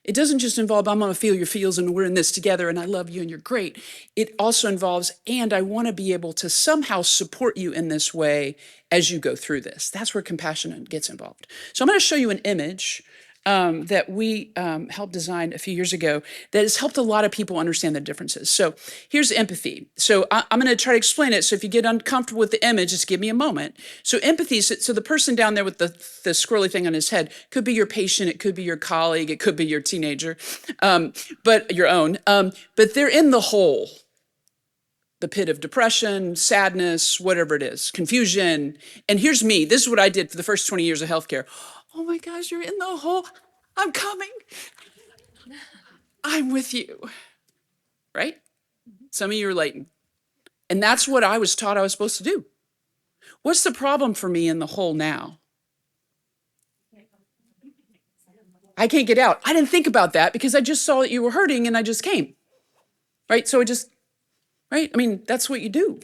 It doesn't just involve, I'm going to feel your feels and we're in this together and I love you and you're great. It also involves, and I want to be able to somehow support you in this way as you go through this. That's where compassion gets involved. So I'm going to show you an image that we helped design a few years ago that has helped a lot of people understand the differences. So here's empathy. So I'm going to try to explain it. So if you get uncomfortable with the image, just give me a moment. So empathy, so the person down there with the squirrely thing on his head could be your patient, it could be your colleague, it could be your teenager, but your own. But they're in the hole. The pit of depression, sadness, whatever it is, confusion. And here's me. This is what I did for the first 20 years of healthcare. Oh my gosh, you're in the hole. I'm coming. I'm with you. Right? Some of you are like, and that's what I was taught I was supposed to do. What's the problem for me in the hole now? I can't get out. I didn't think about that because I just saw that you were hurting and I just came. Right? So right? I mean, that's what you do.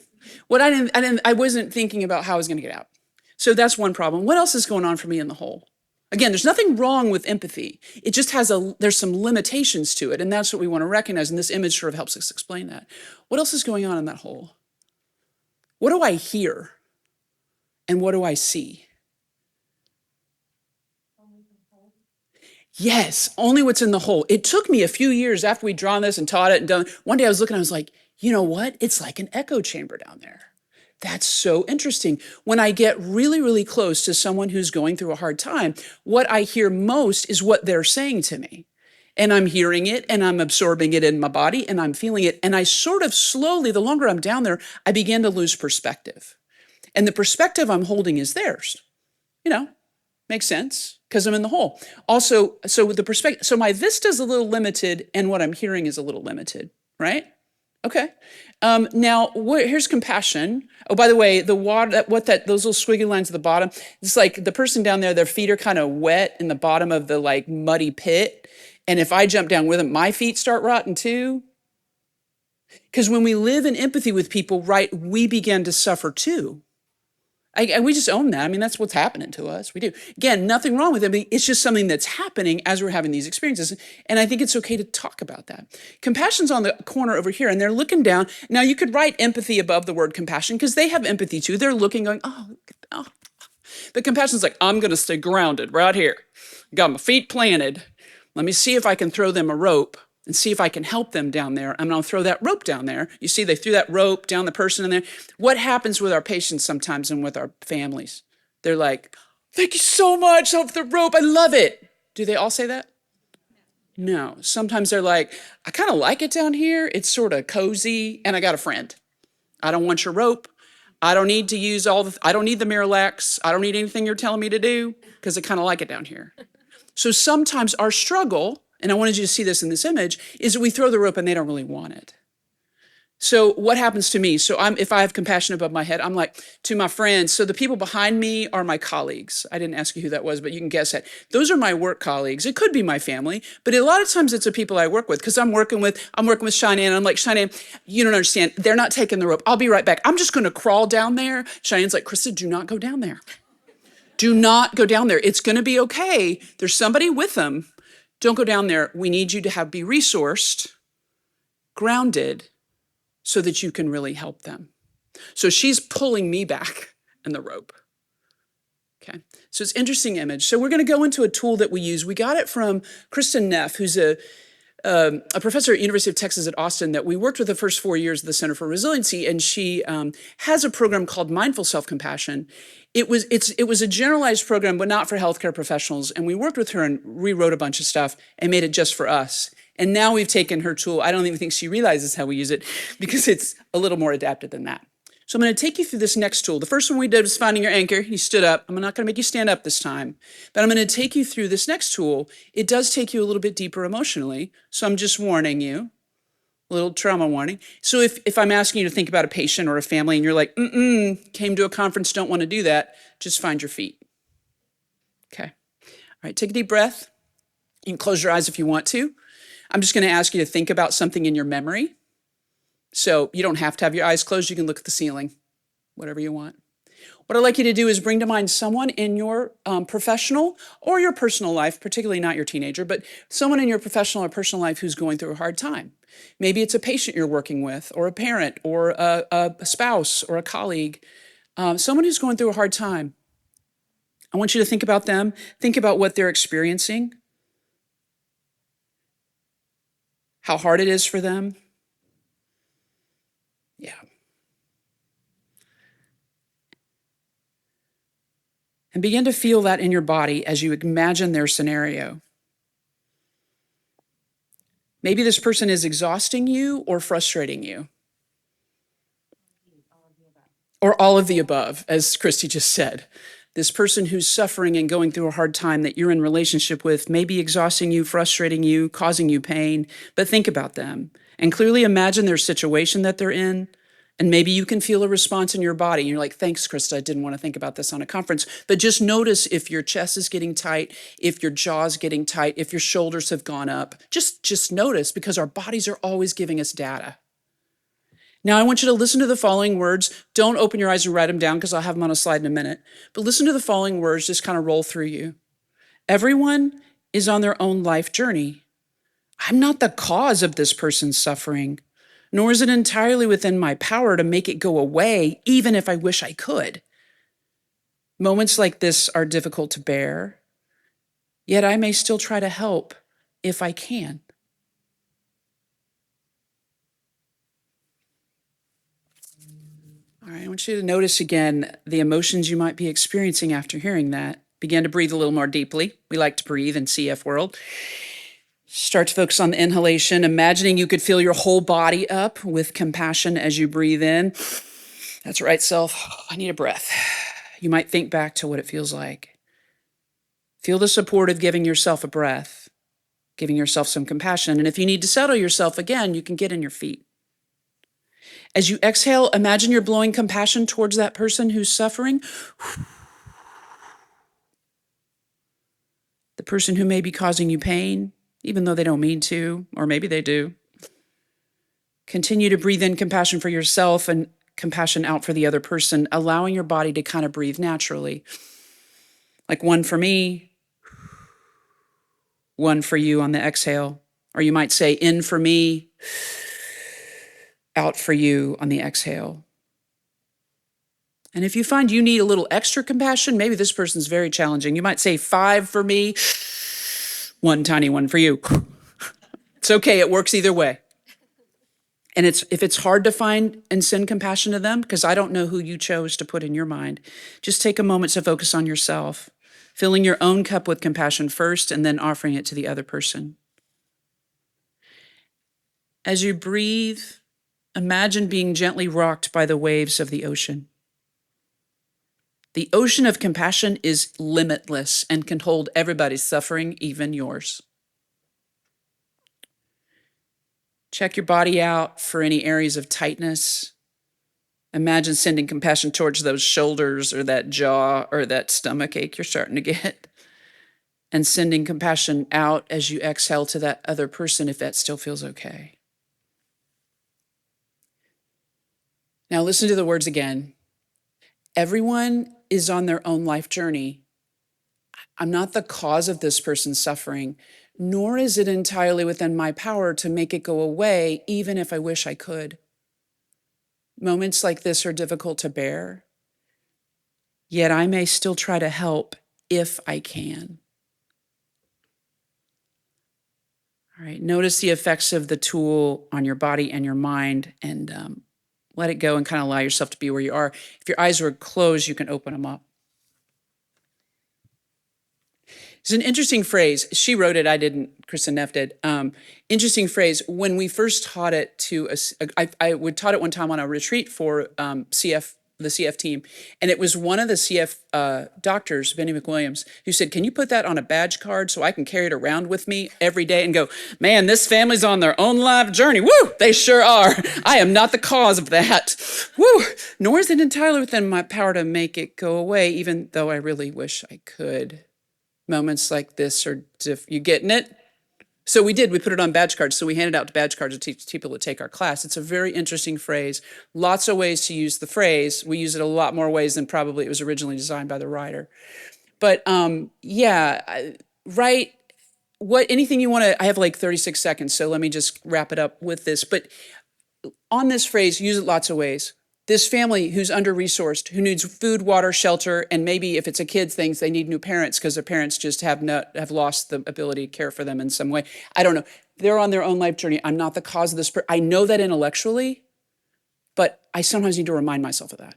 I wasn't thinking about how I was going to get out. So that's one problem. What else is going on for me in the hole? Again, there's nothing wrong with empathy. It just there's some limitations to it. And that's what we want to recognize. And this image sort of helps us explain that. What else is going on in that hole? What do I hear? And what do I see? Yes, only what's in the hole. It took me a few years after we'd drawn this and taught it and done. One day I was looking, I was like, you know what? It's like an echo chamber down there. That's so interesting. When I get really, really close to someone who's going through a hard time, what I hear most is what they're saying to me. And I'm hearing it and I'm absorbing it in my body and I'm feeling it. And I sort of slowly, the longer I'm down there, I begin to lose perspective. And the perspective I'm holding is theirs. Makes sense because I'm in the hole. Also, so with the perspective, so my vista's a little limited and what I'm hearing is a little limited, right? Okay. Now, here's compassion. Oh, by the way, the water, those little squiggly lines at the bottom, it's like the person down there, their feet are kind of wet in the bottom of the like muddy pit. And if I jump down with them, my feet start rotting too. Because when we live in empathy with people, right, we begin to suffer too. We just own that. I mean, that's what's happening to us. We do. Again, nothing wrong with it. It's just something that's happening as we're having these experiences. And I think it's okay to talk about that. Compassion's on the corner over here, and they're looking down. Now, you could write empathy above the word compassion because they have empathy too. They're looking, going, oh. But compassion's like, I'm going to stay grounded right here. Got my feet planted. Let me see if I can throw them a rope and see if I can help them down there. I'm going to throw that rope down there. You see, they threw that rope down the person in there. What happens with our patients sometimes and with our families? They're like, thank you so much for the rope. I love it. Do they all say that? No. Sometimes they're like, I kind of like it down here. It's sort of cozy. And I got a friend. I don't want your rope. I don't need to use I don't need the Miralax. I don't need anything you're telling me to do because I kind of like it down here. So sometimes our struggle, and I wanted you to see this in this image, is that we throw the rope and they don't really want it. So what happens to me? So if I have compassion above my head, I'm like to my friends. So the people behind me are my colleagues. I didn't ask you who that was, but you can guess that. Those are my work colleagues. It could be my family, but a lot of times it's the people I work with because I'm working with Cheyenne. I'm like, Cheyenne, you don't understand. They're not taking the rope. I'll be right back. I'm just going to crawl down there. Cheyenne's like, Krista, do not go down there. Do not go down there. It's going to be okay. There's somebody with them. Don't go down there. We need you to be resourced, grounded, so that you can really help them. So she's pulling me back in the rope. Okay, so it's an interesting image. So we're going to go into a tool that we use. We got it from Kristen Neff, who's a professor at University of Texas at Austin that we worked with the first 4 years of the Center for Resiliency, and she has a program called Mindful Self-Compassion. It was a generalized program, but not for healthcare professionals. And we worked with her and rewrote a bunch of stuff and made it just for us. And now we've taken her tool. I don't even think she realizes how we use it because it's a little more adapted than that. So I'm going to take you through this next tool. The first one we did was finding your anchor. You stood up. I'm not going to make you stand up this time, but I'm going to take you through this next tool. It does take you a little bit deeper emotionally. So I'm just warning you, a little trauma warning. So if I'm asking you to think about a patient or a family and you're like, came to a conference, don't want to do that, just find your feet. Okay. All right, take a deep breath. You can close your eyes if you want to. I'm just going to ask you to think about something in your memory. So you don't have to have your eyes closed. You can look at the ceiling, whatever you want. What I'd like you to do is bring to mind someone in your professional or your personal life, particularly not your teenager, but someone in your professional or personal life who's going through a hard time. Maybe it's a patient you're working with, or a parent, or a spouse, or a colleague, someone who's going through a hard time. I want you to think about them, think about what they're experiencing, how hard it is for them. Yeah. And begin to feel that in your body as you imagine their scenario. Maybe this person is exhausting you or frustrating you. Or all of the above, as Christy just said. This person who's suffering and going through a hard time that you're in relationship with may be exhausting you, frustrating you, causing you pain, but think about them and clearly imagine their situation that they're in. And maybe you can feel a response in your body. You're like, thanks, Krista, I didn't want to think about this on a conference. But just notice if your chest is getting tight, if your jaw's getting tight, if your shoulders have gone up. Just notice, because our bodies are always giving us data. Now, I want you to listen to the following words. Don't open your eyes and write them down, because I'll have them on a slide in a minute. But listen to the following words, just kind of roll through you. Everyone is on their own life journey. I'm not the cause of this person's suffering, nor is it entirely within my power to make it go away, even if I wish I could. Moments like this are difficult to bear, yet I may still try to help if I can. All right, I want you to notice again the emotions you might be experiencing after hearing that. Begin to breathe a little more deeply. We like to breathe in CF world. Start to focus on the inhalation, imagining you could fill your whole body up with compassion as you breathe in. That's right, self. I need a breath. You might think back to what it feels like. Feel the support of giving yourself a breath, giving yourself some compassion. And if you need to settle yourself again, you can get in your feet. As you exhale, imagine you're blowing compassion towards that person who's suffering. The person who may be causing you pain, even though they don't mean to, or maybe they do. Continue to breathe in compassion for yourself and compassion out for the other person, allowing your body to kind of breathe naturally. Like one for me, one for you on the exhale. Or you might say in for me, out for you on the exhale. And if you find you need a little extra compassion, maybe this person's very challenging. You might say 5 for me, 1 tiny one for you. It's okay, it works either way. And if it's hard to find and send compassion to them, because I don't know who you chose to put in your mind, just take a moment to focus on yourself, filling your own cup with compassion first and then offering it to the other person. As you breathe, imagine being gently rocked by the waves of the ocean. The ocean of compassion is limitless and can hold everybody's suffering, even yours. Check your body out for any areas of tightness. Imagine sending compassion towards those shoulders or that jaw or that stomach ache you're starting to get. And sending compassion out as you exhale to that other person if that still feels okay. Now listen to the words again. Everyone is on their own life journey. I'm not the cause of this person's suffering, nor is it entirely within my power to make it go away, even if I wish I could. Moments like this are difficult to bear, yet I may still try to help if I can. All right, notice the effects of the tool on your body and your mind, and let it go and kind of allow yourself to be where you are. If your eyes were closed, you can open them up. It's an interesting phrase. She wrote it, I didn't, Kristen Neff did. Interesting phrase. When we first taught it to us, I taught it one time on a retreat for the CF team, and it was one of the CF doctors, Benny McWilliams, who said, can you put that on a badge card so I can carry it around with me every day and go, man, this family's on their own life journey. Woo, they sure are. I am not the cause of that. Woo, nor is it entirely within my power to make it go away, even though I really wish I could. Moments like this are, you getting it? So we put it on badge cards. So we handed out badge cards to teach people to take our class. It's a very interesting phrase. Lots of ways to use the phrase. We use it a lot more ways than probably it was originally designed by the writer. But right. Anything you want to, I have like 36 seconds, so let me just wrap it up with this. But on this phrase, use it lots of ways. This family who's under-resourced, who needs food, water, shelter, and maybe if it's a kid's things, they need new parents because their parents just have lost the ability to care for them in some way. I don't know. They're on their own life journey. I'm not the cause of this. I know that intellectually, but I sometimes need to remind myself of that.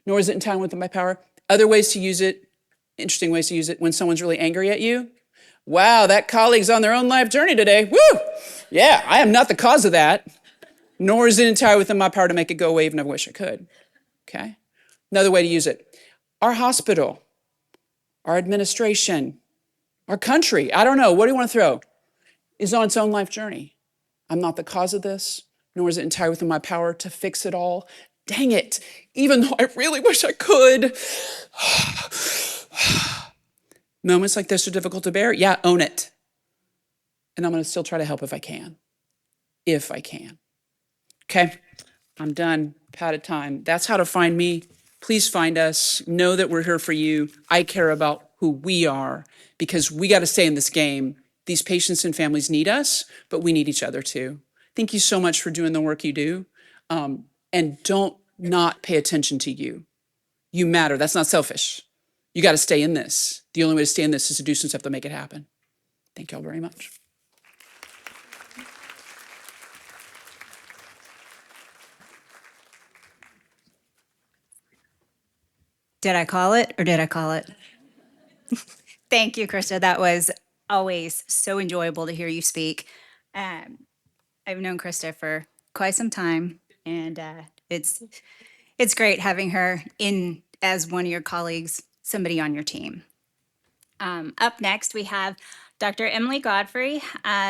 Nor is it entirely within my power. Other ways to use it, interesting ways to use it, when someone's really angry at you. Wow, that colleague's on their own life journey today. Woo! Yeah, I am not the cause of that. Nor is it entirely within my power to make it go away even if I wish I could. Okay? Another way to use it. Our hospital, our administration, our country, I don't know, what do you want to throw? Is on its own life journey. I'm not the cause of this, nor is it entirely within my power to fix it all. Dang it, even though I really wish I could. Moments like this are difficult to bear. Yeah, own it. And I'm going to still try to help if I can. If I can. Okay, I'm done. Padded time. That's how to find me. Please find us. Know that we're here for you. I care about who we are because we got to stay in this game. These patients and families need us, but we need each other too. Thank you so much for doing the work you do. And don't not pay attention to you. You matter. That's not selfish. You got to stay in this. The only way to stay in this is to do some stuff to make it happen. Thank you all very much. Did I call it or did I call it? Thank you, Krista. That was always so enjoyable to hear you speak. I've known Krista for quite some time, and it's great having her in as one of your colleagues, somebody on your team. Up next, we have Dr. Emily Godfrey.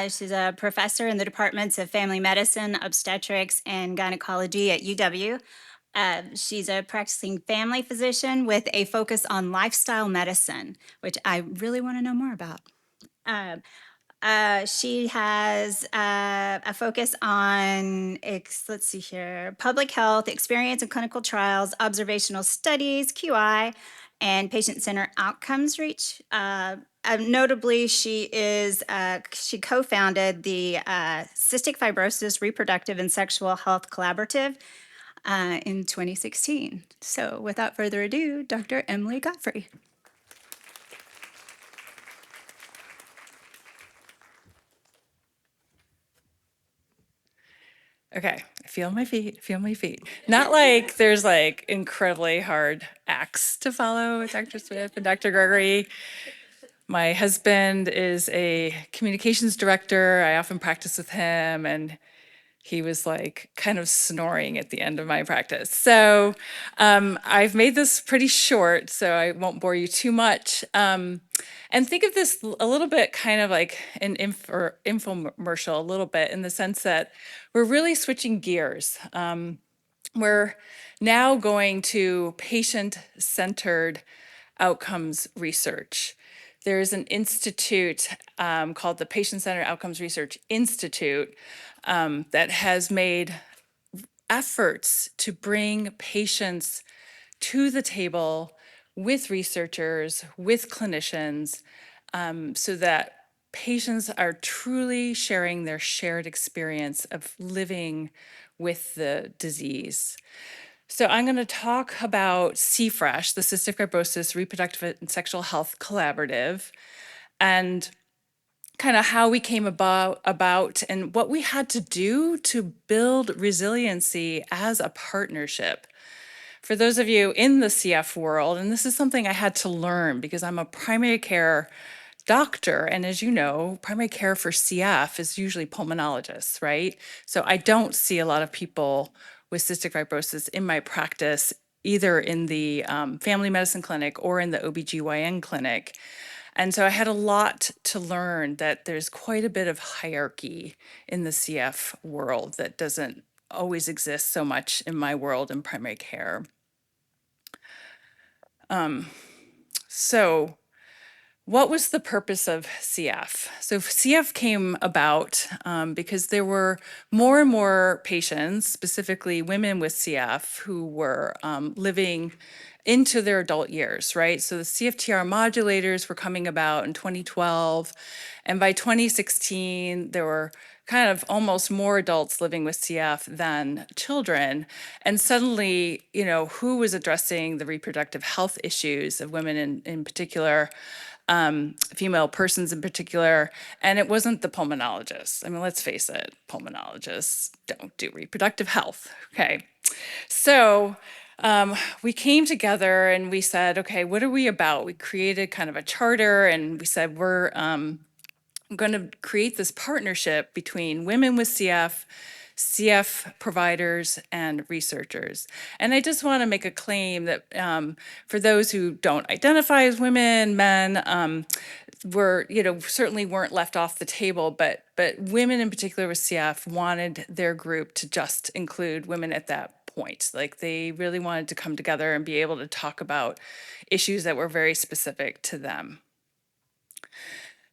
She's a professor in the departments of family medicine, obstetrics, and gynecology at UW. She's a practicing family physician with a focus on lifestyle medicine, which I really want to know more about. She has a focus on, let's see here, public health, experience in clinical trials, observational studies, QI, and patient-centered outcomes reach. Notably, she co-founded the Cystic Fibrosis, Reproductive, and Sexual Health Collaborative in 2016. So without further ado, Dr. Emily Godfrey. Okay, feel my feet, feel my feet. Not like there's like incredibly hard acts to follow with Dr. Smith and Dr. Gregory. My husband is a communications director. I often practice with him, and he was like kind of snoring at the end of my practice. So I've made this pretty short, so I won't bore you too much. And think of this a little bit kind of like an infomercial, a little bit, in the sense that we're really switching gears. We're now going to patient-centered outcomes research. There's an institute called the Patient-Centered Outcomes Research Institute that has made efforts to bring patients to the table with researchers, with clinicians, so that patients are truly sharing their shared experience of living with the disease. So I'm going to talk about CFRESH, the Cystic Fibrosis Reproductive and Sexual Health Collaborative, and kind of how we came about and what we had to do to build resiliency as a partnership. For those of you in the CF world, and this is something I had to learn because I'm a primary care doctor, and as you know, primary care for CF is usually pulmonologists, right? So I don't see a lot of people with cystic fibrosis in my practice, either in the family medicine clinic or in the OBGYN clinic. And so I had a lot to learn that there's quite a bit of hierarchy in the CF world that doesn't always exist so much in my world in primary care. So what was the purpose of CF? So CF came about because there were more and more patients, specifically women with CF, who were living into their adult years, right? So the CFTR modulators were coming about in 2012. And by 2016, there were kind of almost more adults living with CF than children. And suddenly, who was addressing the reproductive health issues of women in particular? Female persons in particular, and it wasn't the pulmonologists. I mean, let's face it, pulmonologists don't do reproductive health. Okay. So we came together and we said, okay, what are we about? We created kind of a charter and we said, we're going to create this partnership between women with CF, CF providers, and researchers. And I just want to make a claim that for those who don't identify as women, men, certainly weren't left off the table, but women in particular with CF wanted their group to just include women at that point. Like they really wanted to come together and be able to talk about issues that were very specific to them.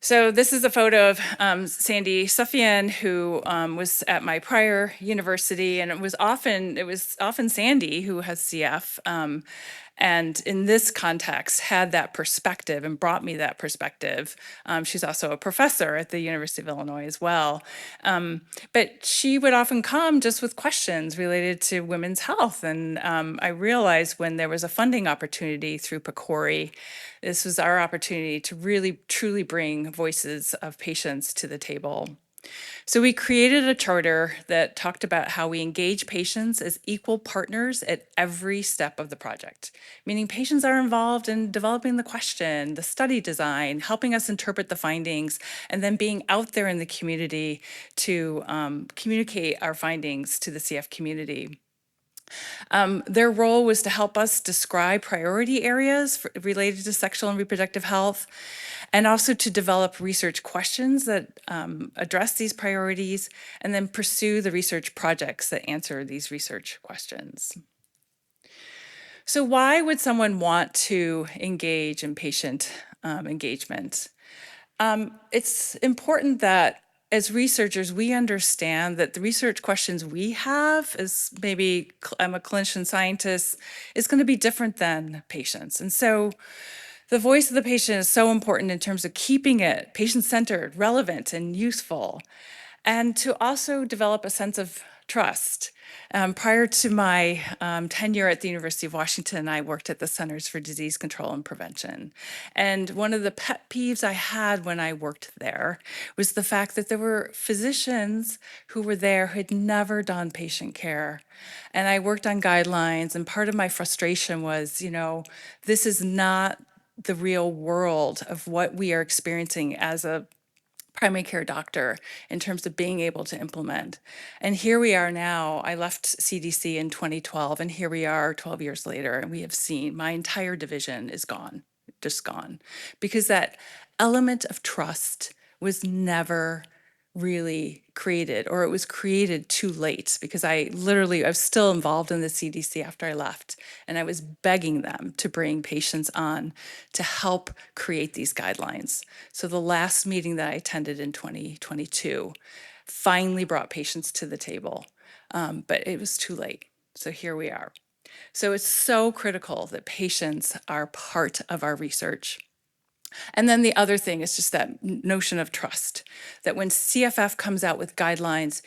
So this is a photo of Sandy Suffian, who was at my prior university, and it was often Sandy who has CF, and in this context had that perspective and brought me that perspective. She's also a professor at the University of Illinois as well, but she would often come just with questions related to women's health, and I realized when there was a funding opportunity through PCORI, this was our opportunity to really, truly bring voices of patients to the table. So we created a charter that talked about how we engage patients as equal partners at every step of the project, meaning patients are involved in developing the question, the study design, helping us interpret the findings, and then being out there in the community to communicate our findings to the CF community. Their role was to help us describe priority areas related to sexual and reproductive health, and also to develop research questions that address these priorities, and then pursue the research projects that answer these research questions. So why would someone want to engage in patient engagement? It's important that as researchers, we understand that the research questions we have, as maybe I'm a clinician scientist, is going to be different than patients. And so the voice of the patient is so important in terms of keeping it patient-centered, relevant, and useful, and to also develop a sense of trust. Prior to my tenure at the University of Washington, I worked at the Centers for Disease Control and Prevention. And one of the pet peeves I had when I worked there was the fact that there were physicians who were there who had never done patient care. And I worked on guidelines, and part of my frustration was, this is not the real world of what we are experiencing as a primary care doctor in terms of being able to implement. And here we are now. I left CDC in 2012, and here we are 12 years later, and we have seen my entire division is gone, just gone, because that element of trust was never really created, or it was created too late, because I was still involved in the CDC after I left, and I was begging them to bring patients on to help create these guidelines. So the last meeting that I attended in 2022 finally brought patients to the table, but it was too late. So here we are. So it's so critical that patients are part of our research. And then the other thing is just that notion of trust, that when CFF comes out with guidelines,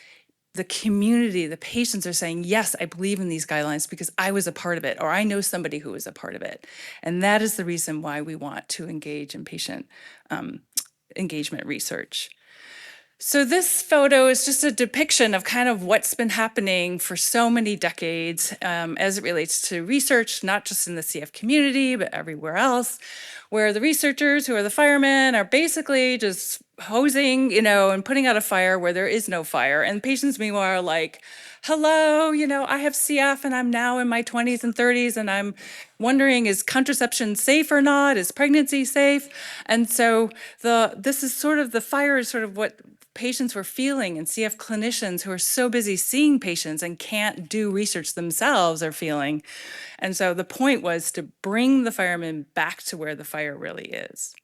the community, the patients are saying, yes, I believe in these guidelines because I was a part of it, or I know somebody who was a part of it. And that is the reason why we want to engage in patient engagement research. So this photo is just a depiction of kind of what's been happening for so many decades as it relates to research, not just in the CF community, but everywhere else, where the researchers, who are the firemen, are basically just hosing, and putting out a fire where there is no fire. And patients, meanwhile, are like, hello, I have CF and I'm now in my 20s and 30s and I'm wondering, is contraception safe or not? Is pregnancy safe? And so this is sort of, the fire is sort of what patients were feeling, and CF clinicians who are so busy seeing patients and can't do research themselves are feeling. And so the point was to bring the firemen back to where the fire really is.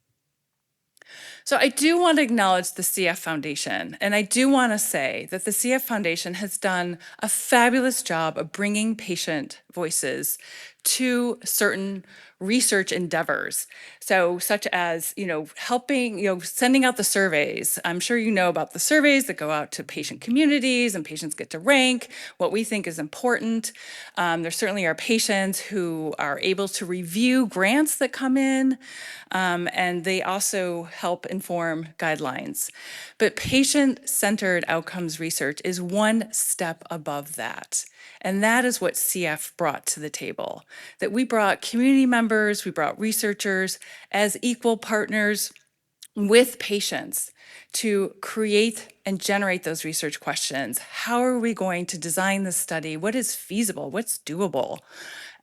So I do want to acknowledge the CF Foundation, and I do want to say that the CF Foundation has done a fabulous job of bringing patient voices to certain research endeavors. So such as, helping, sending out the surveys. I'm sure you know about the surveys that go out to patient communities, and patients get to rank what we think is important. There certainly are patients who are able to review grants that come in, and they also help inform guidelines. But patient-centered outcomes research is one step above that. And that is what CF brought to the table, that we brought community members, we brought researchers as equal partners with patients to create and generate those research questions. How are we going to design the study? What is feasible? What's doable?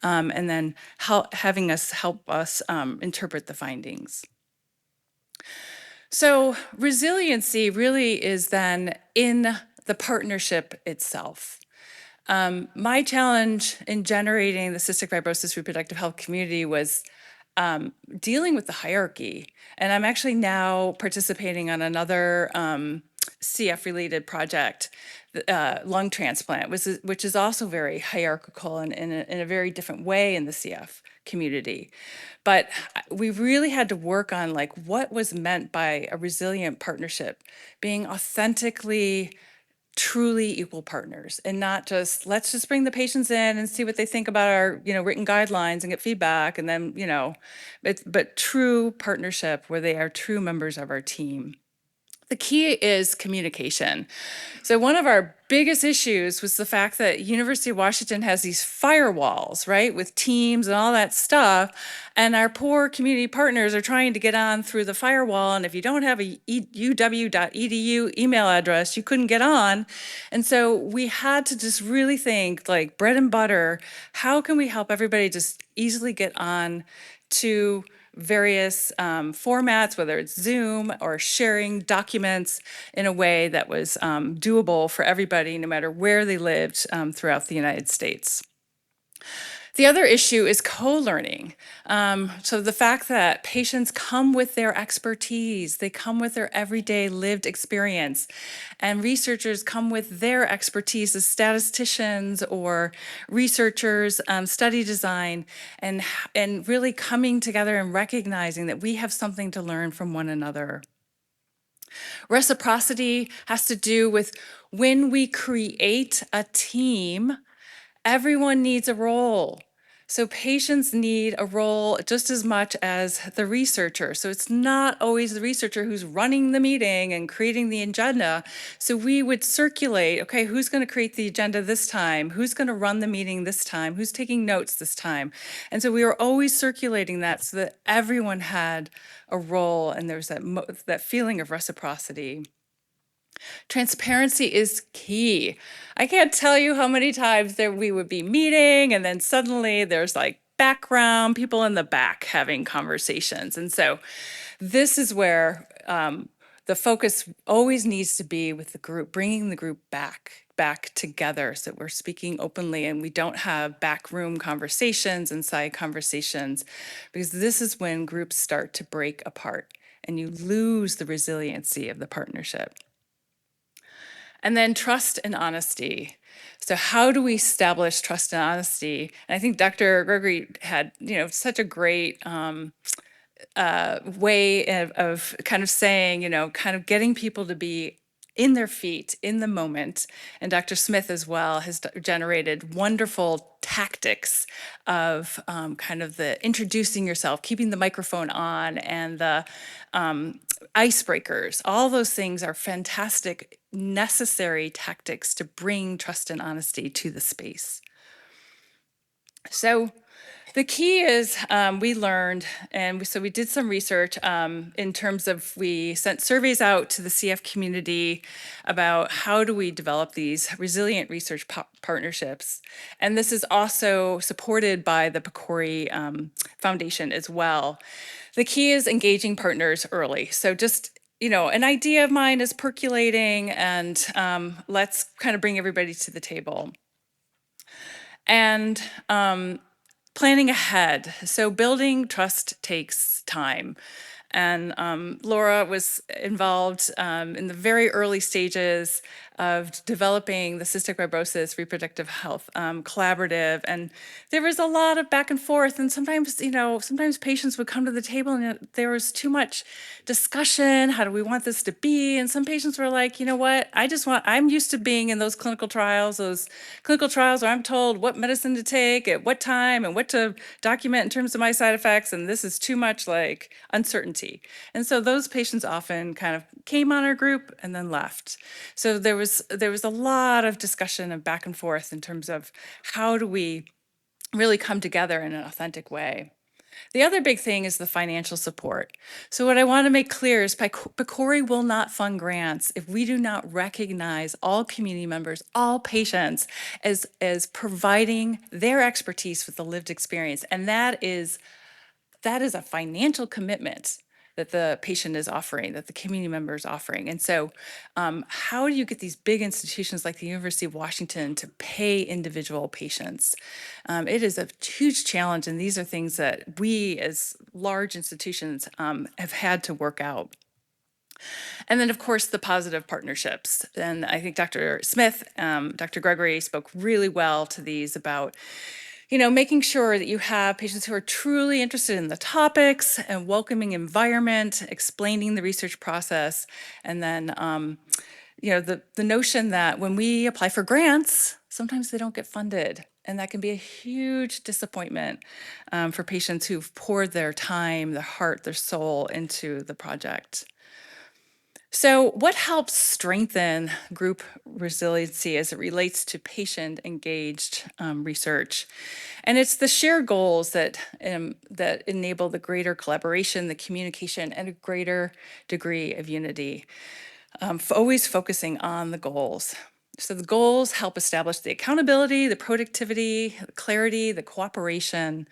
And then having us help us interpret the findings. So resiliency really is then in the partnership itself. My challenge in generating the cystic fibrosis reproductive health community was dealing with the hierarchy. And I'm actually now participating on another CF-related project, lung transplant, which is also very hierarchical and in a very different way in the CF community. But we really had to work on what was meant by a resilient partnership, being authentically truly equal partners, and not just let's just bring the patients in and see what they think about our written guidelines and get feedback, and then but true partnership where they are true members of our team. The key is communication. So one of our biggest issues was the fact that University of Washington has these firewalls, right, with Teams and all that stuff, and our poor community partners are trying to get on through the firewall, and if you don't have a uw.edu email address, you couldn't get on. And so we had to just really think like bread and butter, how can we help everybody just easily get on to various formats, whether it's Zoom or sharing documents in a way that was doable for everybody, no matter where they lived throughout the United States. The other issue is co-learning. So the fact that patients come with their expertise, they come with their everyday lived experience, and researchers come with their expertise as statisticians or researchers, study design, and really coming together and recognizing that we have something to learn from one another. Reciprocity has to do with when we create a team, everyone needs a role. So patients need a role just as much as the researcher. So it's not always the researcher who's running the meeting and creating the agenda. So we would circulate, okay, who's going to create the agenda this time? Who's going to run the meeting this time? Who's taking notes this time? And so we were always circulating that so that everyone had a role, and there was that feeling of reciprocity. Transparency is key. I can't tell you how many times we would be meeting, and then suddenly there's background people in the back having conversations. And so this is where the focus always needs to be with the group, bringing the group back together so that we're speaking openly and we don't have backroom conversations and side conversations, because this is when groups start to break apart and you lose the resiliency of the partnership. And then trust and honesty. So how do we establish trust and honesty? And I think Dr. Gregory had, such a great way of kind of saying, kind of getting people to be in their feet, in the moment. And Dr. Smith as well has generated wonderful tactics of kind of the introducing yourself, keeping the microphone on, and the icebreakers. All those things are fantastic, necessary tactics to bring trust and honesty to the space. So the key is we learned, and so we did some research in terms of we sent surveys out to the CF community about how do we develop these resilient research partnerships. And this is also supported by the PCORI Foundation as well. The key is engaging partners early. So just, an idea of mine is percolating, and let's kind of bring everybody to the table. And planning ahead. So building trust takes time. And Laura was involved in the very early stages of developing the Cystic Fibrosis Reproductive Health Collaborative. And there was a lot of back and forth. And sometimes, sometimes patients would come to the table and there was too much discussion. How do we want this to be? And some patients were like, you know what, I'm used to being in those clinical trials where I'm told what medicine to take at what time and what to document in terms of my side effects. And this is too much like uncertainty. And so those patients often kind of came on our group and then left. So there was a lot of discussion and back and forth in terms of how do we really come together in an authentic way. The other big thing is the financial support. So what I want to make clear is PCORI will not fund grants if we do not recognize all community members, all patients as providing their expertise with the lived experience. And that is a financial commitment that the patient is offering, that the community member is offering. And so how do you get these big institutions like the University of Washington to pay individual patients? It is a huge challenge, and these are things that we as large institutions have had to work out. And then, of course, the positive partnerships. And I think Dr. Smith, Dr. Gregory spoke really well to these about making sure that you have patients who are truly interested in the topics and welcoming environment, explaining the research process, and then, the notion that when we apply for grants, sometimes they don't get funded. And that can be a huge disappointment for patients who've poured their time, their heart, their soul into the project. So what helps strengthen group resiliency as it relates to patient-engaged research? And it's the shared goals that enable the greater collaboration, the communication, and a greater degree of unity. Always focusing on the goals. So the goals help establish the accountability, the productivity, the clarity, the cooperation.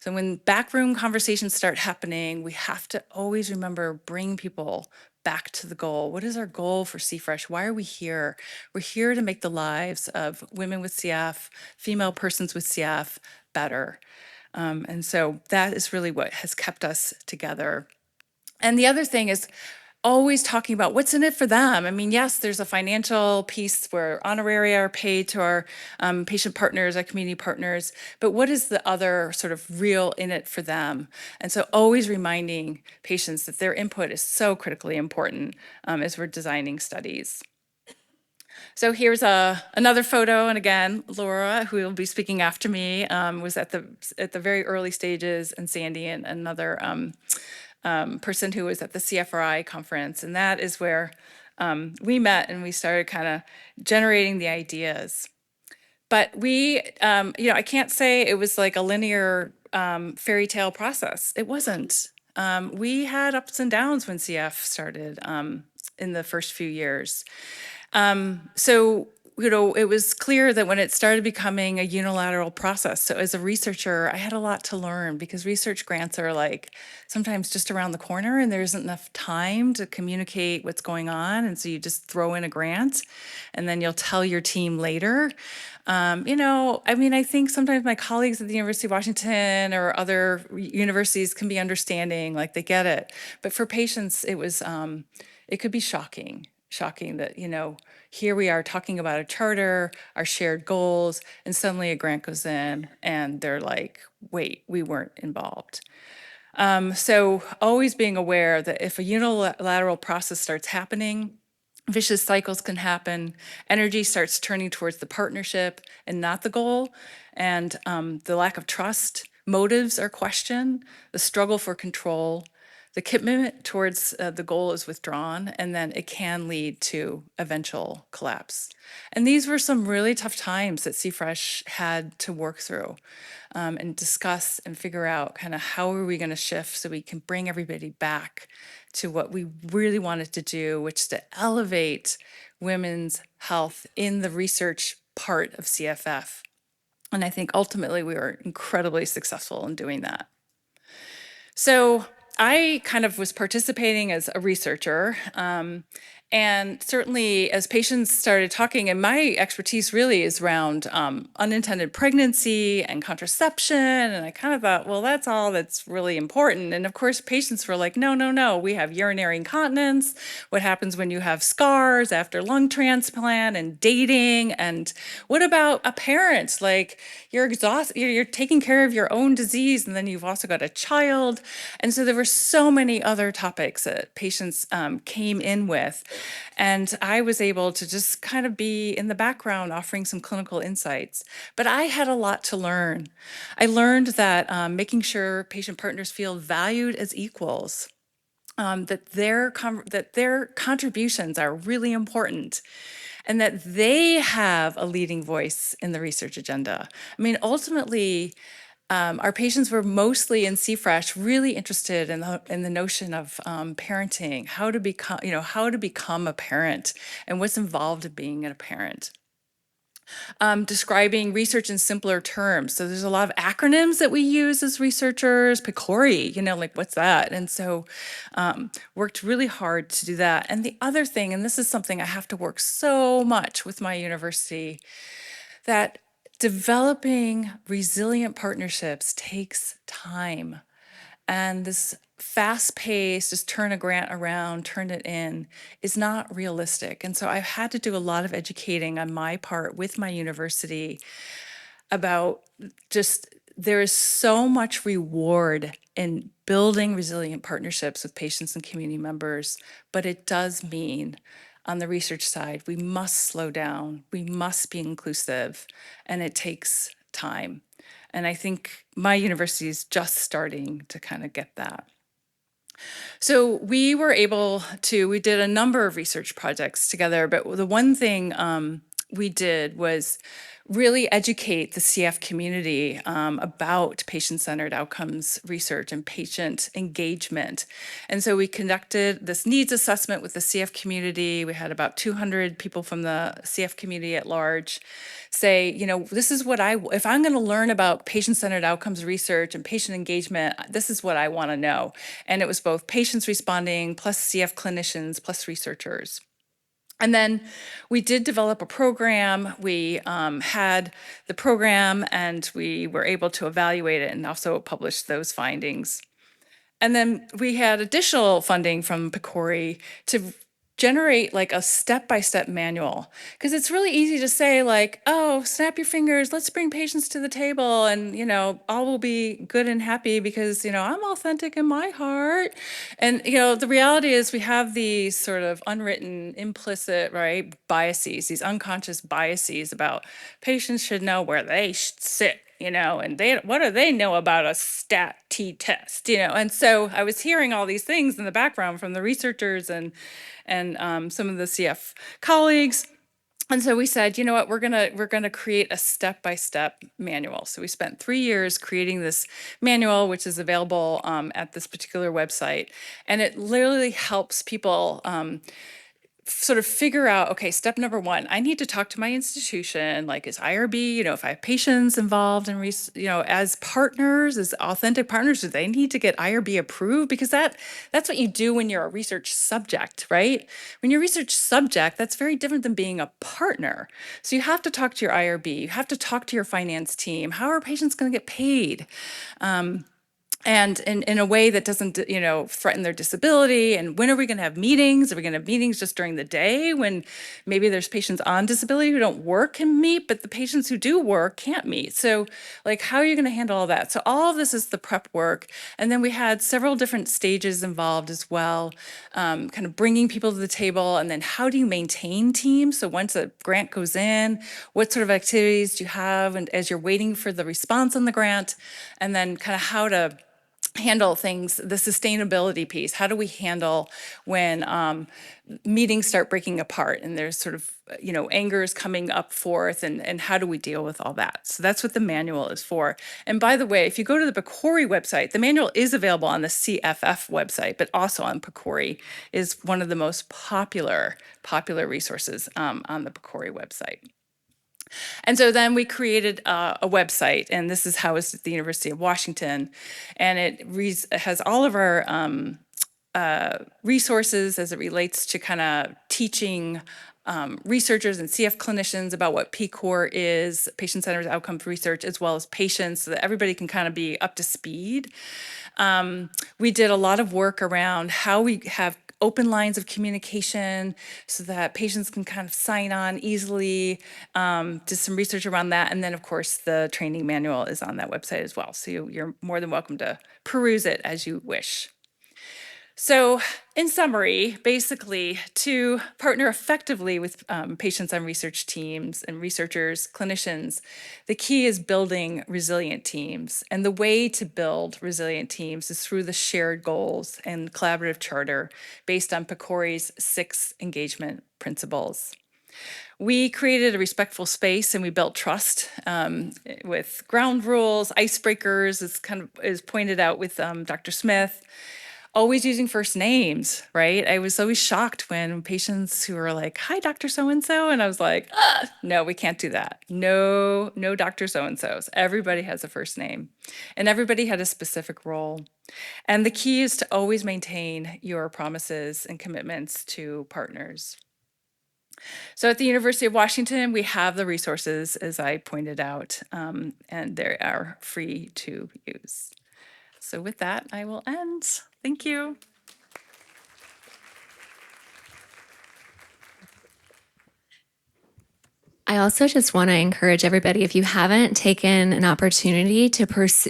So when backroom conversations start happening, we have to always remember bring people back to the goal. What is our goal for CFresh? Why are we here? We're here to make the lives of women with CF, female persons with CF better. And so that is really what has kept us together. And the other thing is always talking about what's in it for them. I mean, yes, there's a financial piece where honoraria are paid to our patient partners, our community partners, but what is the other sort of real in it for them? And so always reminding patients that their input is so critically important as we're designing studies. So here's another photo, and again, Laura, who will be speaking after me, was at the very early stages, and Sandy, and another person who was at the CFRI conference, and that is where we met and we started kind of generating the ideas. But we, I can't say it was like a linear fairy tale process. It wasn't. We had ups and downs when CF started in the first few years. So it was clear that when it started becoming a unilateral process, so as a researcher, I had a lot to learn because research grants are like sometimes just around the corner and there isn't enough time to communicate what's going on. And so you just throw in a grant and then you'll tell your team later. I think sometimes my colleagues at the University of Washington or other universities can be understanding, like they get it. But for patients, it could be shocking that, here we are talking about a charter, our shared goals, and suddenly a grant goes in and they're like, wait, we weren't involved. So always being aware that if a unilateral process starts happening, vicious cycles can happen, energy starts turning towards the partnership and not the goal, and the lack of trust, motives are questioned, the struggle for control, the commitment towards the goal is withdrawn, and then it can lead to eventual collapse. And these were some really tough times that CFresh had to work through and discuss and figure out kind of how are we going to shift so we can bring everybody back to what we really wanted to do, which is to elevate women's health in the research part of CFF. And I think ultimately we were incredibly successful in doing that. So I kind of was participating as a researcher, And certainly as patients started talking, and my expertise really is around unintended pregnancy and contraception. And I kind of thought, well, that's all that's really important. And of course, patients were like, no, no, no, we have urinary incontinence. What happens when you have scars after lung transplant and dating? And what about a parent? Like you're exhausted, you're taking care of your own disease, and then you've also got a child. And so there were so many other topics that patients came in with. And I was able to just kind of be in the background offering some clinical insights. But I had a lot to learn. I learned that making sure patient partners feel valued as equals, that their contributions are really important, and that they have a leading voice in the research agenda. I mean, ultimately, our patients were mostly in CFresh really interested in the notion of parenting, how to become a parent, and what's involved in being a parent. Describing research in simpler terms. So there's a lot of acronyms that we use as researchers. PCORI, like what's that? And so worked really hard to do that. And the other thing, and this is something I have to work so much with my university, that developing resilient partnerships takes time. And this fast pace, just turn a grant around, turn it in, is not realistic. And so I've had to do a lot of educating on my part with my university about just there is so much reward in building resilient partnerships with patients and community members, but it does mean on the research side, we must slow down, we must be inclusive, and it takes time. And I think my university is just starting to kind of get that. So we did a number of research projects together, but the one thing we did was really educate the CF community about patient-centered outcomes research and patient engagement. And so we conducted this needs assessment with the CF community. We had about 200 people from the CF community at large say, this is what if I'm going to learn about patient-centered outcomes research and patient engagement, this is what I want to know. And it was both patients responding plus CF clinicians plus researchers. And then we did develop a program. We had the program and we were able to evaluate it and also publish those findings. And then we had additional funding from PCORI to generate like a step-by-step manual, because it's really easy to say like, oh, snap your fingers, let's bring patients to the table, and all will be good and happy because I'm authentic in my heart. And the reality is we have these sort of unwritten, implicit, right, biases, these unconscious biases about patients should know where they should sit, and what do they know about a stat T test, and so I was hearing all these things in the background from the researchers and some of the CF colleagues. And so we said, you know what, we're gonna create a step-by-step manual. So we spent 3 years creating this manual, which is available at this particular website, and it literally helps people sort of figure out, okay, step number one, I need to talk to my institution, like is IRB, if I have patients involved in, as partners, as authentic partners, do they need to get IRB approved? Because that's what you do when you're a research subject, right? When you're a research subject, that's very different than being a partner. So you have to talk to your IRB, you have to talk to your finance team. How are patients going to get paid? And in a way that doesn't, threaten their disability. And when are we going to have meetings? Are we going to have meetings just during the day when maybe there's patients on disability who don't work can meet, but the patients who do work can't meet? So like, how are you going to handle all that? So all of this is the prep work. And then we had several different stages involved as well, kind of bringing people to the table. And then how do you maintain teams? So once a grant goes in, what sort of activities do you have and as you're waiting for the response on the grant? And then kind of how to handle things, the sustainability piece. How do we handle when meetings start breaking apart and there's sort of, anger is coming up forth, and how do we deal with all that? So that's what the manual is for. And by the way, if you go to the PCORI website, the manual is available on the CFF website, but also on PCORI is one of the most popular resources on the PCORI website. And so then we created a website, and this is housed at the University of Washington, and it has all of our resources as it relates to kind of teaching researchers and CF clinicians about what PCOR is, patient-centered outcomes research, as well as patients, so that everybody can kind of be up to speed. We did a lot of work around how we have open lines of communication so that patients can kind of sign on easily. Did some research around that. And then, of course, the training manual is on that website as well. So you're more than welcome to peruse it as you wish. So in summary, basically, to partner effectively with patients on research teams and researchers, clinicians, the key is building resilient teams. And the way to build resilient teams is through the shared goals and collaborative charter based on PCORI's 6 engagement principles. We created a respectful space and we built trust with ground rules, icebreakers, as kind of is pointed out with Dr. Smith. Always using first names, right? I was always shocked when patients who were like, "Hi, Dr. So-and-so," and I was like, no, we can't do that. No Dr. So-and-sos. Everybody has a first name and everybody had a specific role. And the key is to always maintain your promises and commitments to partners. So at the University of Washington, we have the resources, as I pointed out, and they are free to use. So with that, I will end. Thank you. I also just want to encourage everybody, if you haven't taken an opportunity to peruse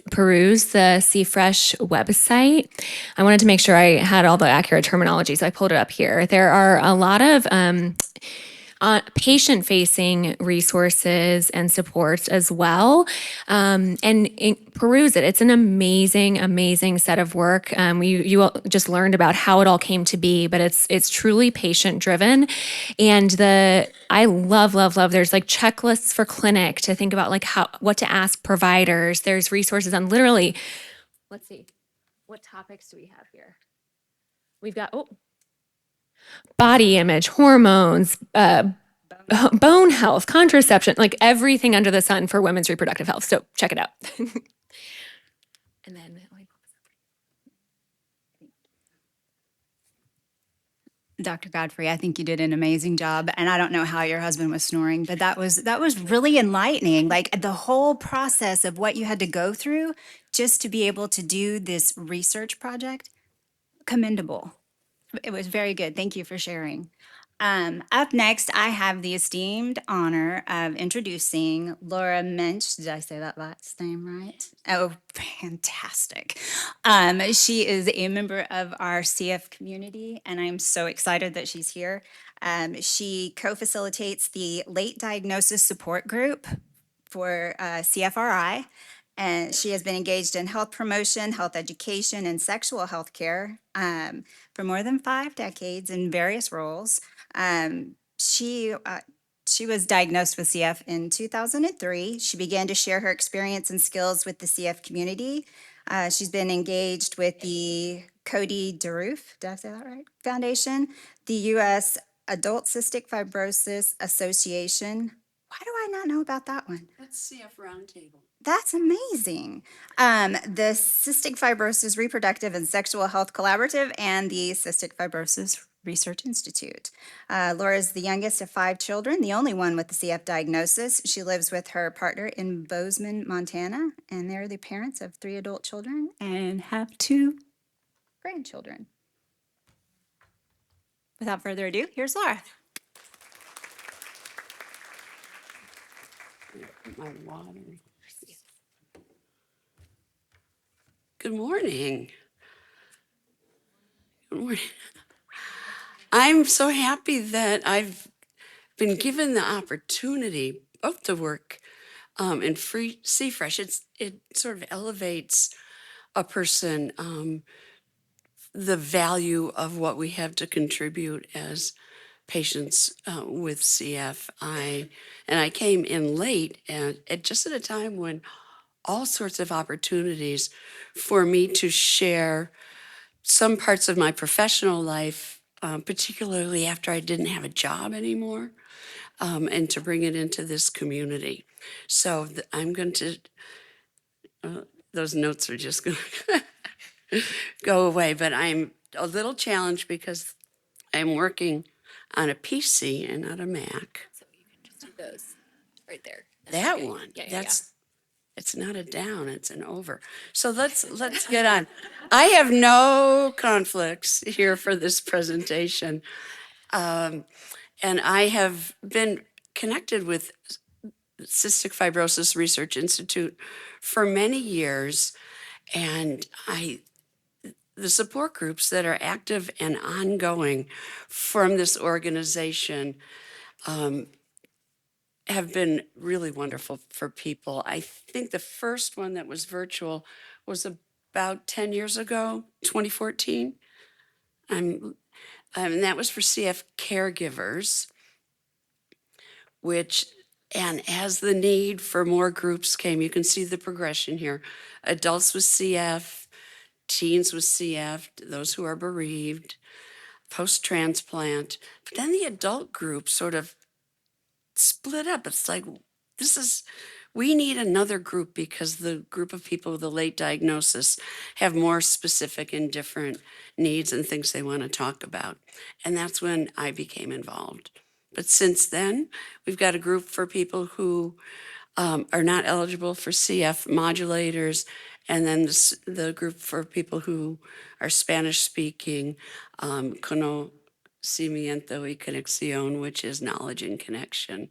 the CFresh website, I wanted to make sure I had all the accurate terminology, so I pulled it up here. There are a lot of patient-facing resources and supports as well, and peruse it. It's an amazing set of work. You all just learned about how it all came to be, but it's truly patient-driven, and I love. There's like checklists for clinic to think about, like what to ask providers. There's resources on literally. Let's see, what topics do we have here? We've got body image, hormones, bone health, contraception, like everything under the sun for women's reproductive health. So check it out. And then Dr. Godfrey, I think you did an amazing job. And I don't know how your husband was snoring, but that was really enlightening. Like the whole process of what you had to go through just to be able to do this research project, commendable. It was very good. Thank you for sharing. Up next, I have the esteemed honor of introducing Laura Mensch. Did I say that last name right? Oh, fantastic. She is a member of our CF community, and I'm so excited that she's here. She co-facilitates the late diagnosis support group for CFRI, and she has been engaged in health promotion, health education, and sexual health care for more than 5 decades in various roles. She was diagnosed with CF in 2003. She began to share her experience and skills with the CF community. She's been engaged with the Cody DeRoof, did I say that right? Foundation, the U.S. Adult Cystic Fibrosis Association. Why do I not know about that one? That's CF Roundtable. That's amazing. The Cystic Fibrosis Reproductive and Sexual Health Collaborative and the Cystic Fibrosis Research Institute. Laura is the youngest of 5 children, the only one with the CF diagnosis. She lives with her partner in Bozeman, Montana, and they're the parents of 3 adult children and have 2 grandchildren. Without further ado, here's Laura. My water. Good morning. Good morning. I'm so happy that I've been given the opportunity both to work in free CFresh. It sort of elevates a person, the value of what we have to contribute as patients with CF. I came in late and just at a time when all sorts of opportunities for me to share some parts of my professional life, particularly after I didn't have a job anymore, and to bring it into this community. So I'm going to, those notes are just going to, go away. But I'm a little challenged because I'm working on a PC and not a Mac. So you can just do those right there. That Okay. one, Yeah, yeah, that's it's not a down, it's an over. So let's get on. I have no conflicts here for this presentation. And I have been connected with Cystic Fibrosis Research Institute for many years. And the support groups that are active and ongoing from this organization have been really wonderful for people. I think the first one that was virtual was about 10 years ago, 2014. And that was for CF caregivers, which, and as the need for more groups came, you can see the progression here. Adults with CF, teens with CF, those who are bereaved, post-transplant. But then the adult group sort of split up. It's like, we need another group because the group of people with a late diagnosis have more specific and different needs and things they want to talk about. And that's when I became involved. But since then, we've got a group for people who are not eligible for CF modulators, and then the group for people who are Spanish speaking, conocimiento y conexión, which is knowledge and connection.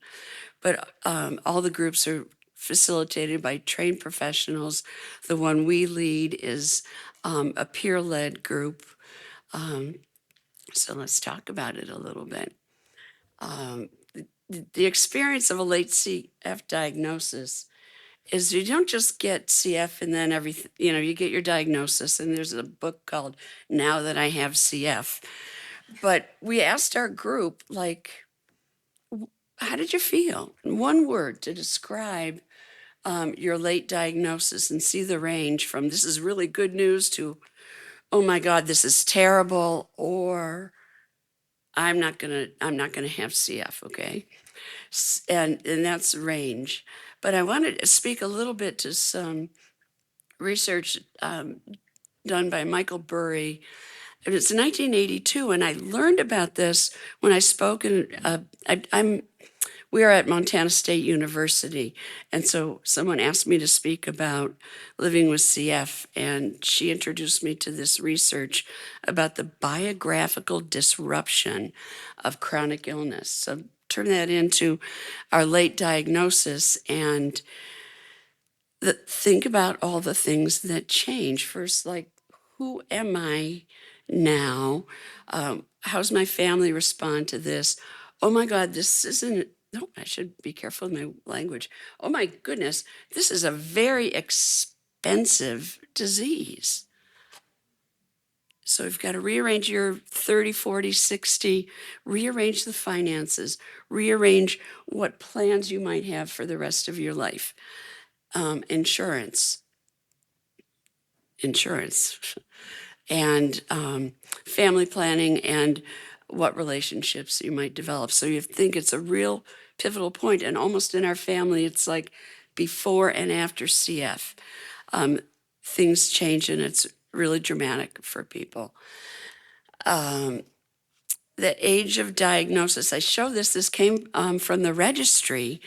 But all the groups are facilitated by trained professionals. The one we lead is a peer-led group. So let's talk about it a little bit. The experience of a late CF diagnosis is you don't just get CF and then everything, you get your diagnosis, and there's a book called Now That I Have CF. But we asked our group, like, how did you feel? In one word to describe your late diagnosis, and see the range from this is really good news to, oh my God, this is terrible, or I'm not gonna have CF, okay? And that's range. But I wanted to speak a little bit to some research done by Michael Burry. It was 1982, and I learned about this when I spoke in, we are at Montana State University, and so someone asked me to speak about living with CF, and she introduced me to this research about the biographical disruption of chronic illness. So turn that into our late diagnosis and think about all the things that change. First, like, who am I now? How's my family respond to this? Oh my God, this isn't, no, I should be careful with my language. Oh my goodness, this is a very expensive disease. So you've got to rearrange your 30, 40, 60, rearrange the finances, rearrange what plans you might have for the rest of your life. Insurance, and family planning, and what relationships you might develop. So you think it's a real pivotal point, and almost in our family, it's like before and after CF. Things change, and it's really dramatic for people. The age of diagnosis, I show this came from the registry,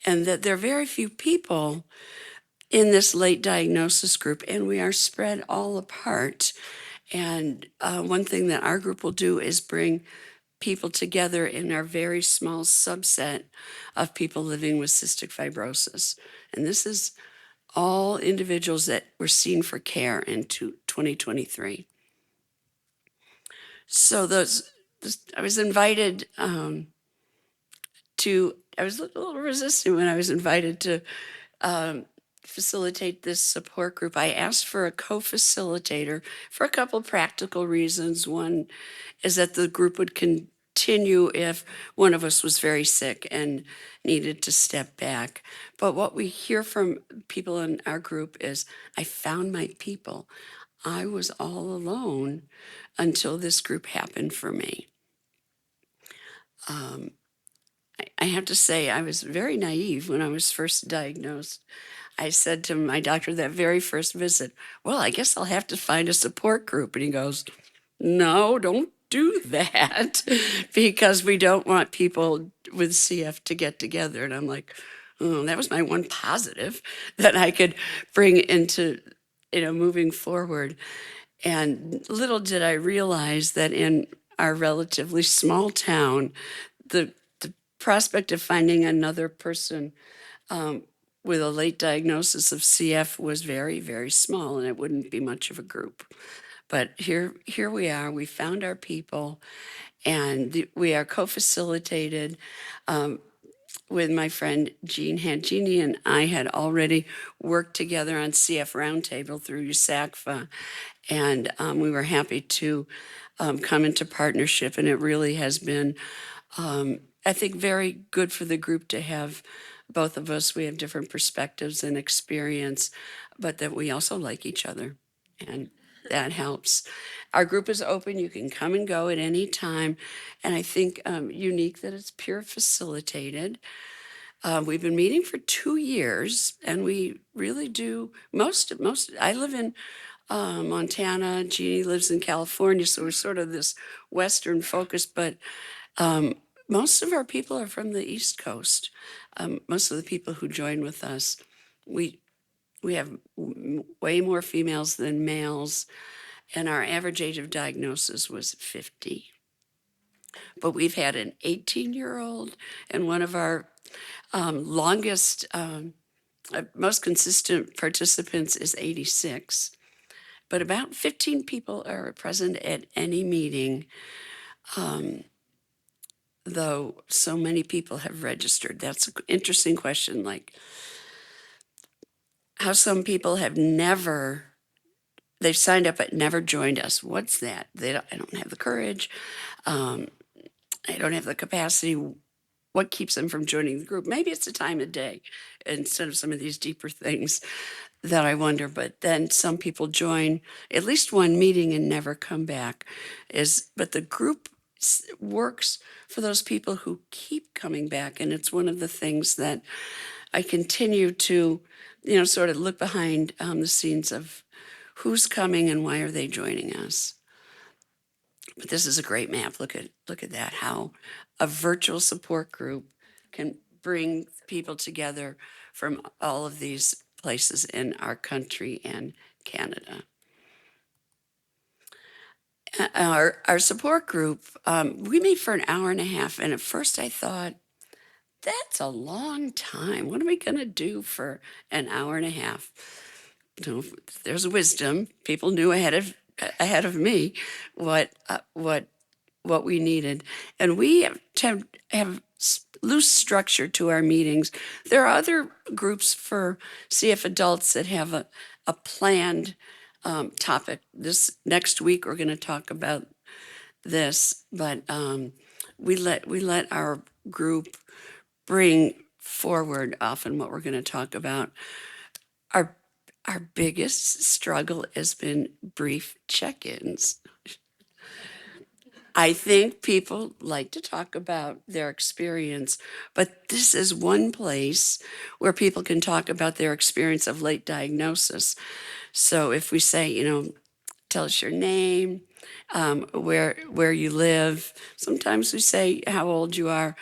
and that there are very few people in this late diagnosis group, and we are spread all apart. And one thing that our group will do is bring people together in our very small subset of people living with cystic fibrosis. And this is all individuals that were seen for care in 2023. So I was invited I was a little resistant when I was invited to facilitate this support group. I asked for a co-facilitator for a couple practical reasons. One is that the group would continue if one of us was very sick and needed to step back. But what we hear from people in our group is, I found my people. I was all alone until this group happened for me. I have to say, I was very naive when I was first diagnosed. I said to my doctor that very first visit, well, I guess I'll have to find a support group. And he goes, no, don't do that because we don't want people with CF to get together. And I'm like, oh, that was my one positive that I could bring into, moving forward. And little did I realize that in our relatively small town, the prospect of finding another person with a late diagnosis of CF was very, very small, and it wouldn't be much of a group. But here we are. We found our people, and we are co-facilitated with my friend Jean Hangini, and I had already worked together on CF Roundtable through USACFA, and we were happy to come into partnership, and it really has been, I think, very good for the group to have both of us. We have different perspectives and experience, but that we also like each other, and that helps. Our group is open. You can come and go at any time, and I think unique that it's peer facilitated. We've been meeting for 2 years, and we really do most. I live in Montana. Jeannie lives in California, so we're sort of this Western focus. But most of our people are from the East Coast. Most of the people who join with us, we have way more females than males, and our average age of diagnosis was 50. But we've had an 18-year-old, and one of our longest, most consistent participants is 86. But about 15 people are present at any meeting, though so many people have registered. That's an interesting question, like how some people have they've signed up but never joined us. What's that? I don't have the courage. I don't have the capacity. What keeps them from joining the group? Maybe it's the time of day instead of some of these deeper things that I wonder. But then some people join at least one meeting and never come back. But the group works for those people who keep coming back. And it's one of the things that I continue to, sort of look behind the scenes of who's coming and why are they joining us. But this is a great map. Look at that, how a virtual support group can bring people together from all of these places in our country and Canada. Our support group, we meet for an hour and a half, and at first I thought, that's a long time. What are we going to do for an hour and a half? There's wisdom. People knew ahead of me what we needed, and we have loose structure to our meetings. There are other groups for CF adults that have a planned topic. This next week we're going to talk about this, but we let our group bring forward often what we're going to talk about. Our biggest struggle has been brief check-ins. I think people like to talk about their experience, but this is one place where people can talk about their experience of late diagnosis. So if we say, tell us your name, where you live, sometimes we say how old you are,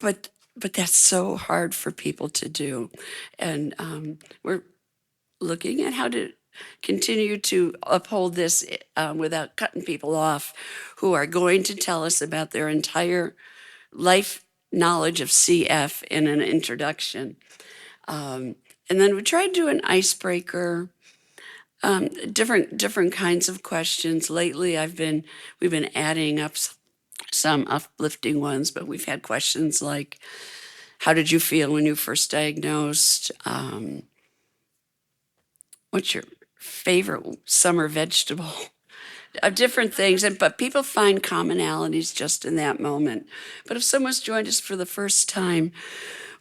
but that's so hard for people to do. And we're looking at how to continue to uphold this without cutting people off who are going to tell us about their entire life knowledge of CF in an introduction. And then we try to do an icebreaker, different kinds of questions. Lately, we've been adding up some uplifting ones, but we've had questions like, how did you feel when you first diagnosed? What's your favorite summer vegetable? Different things, but people find commonalities just in that moment. But if someone's joined us for the first time,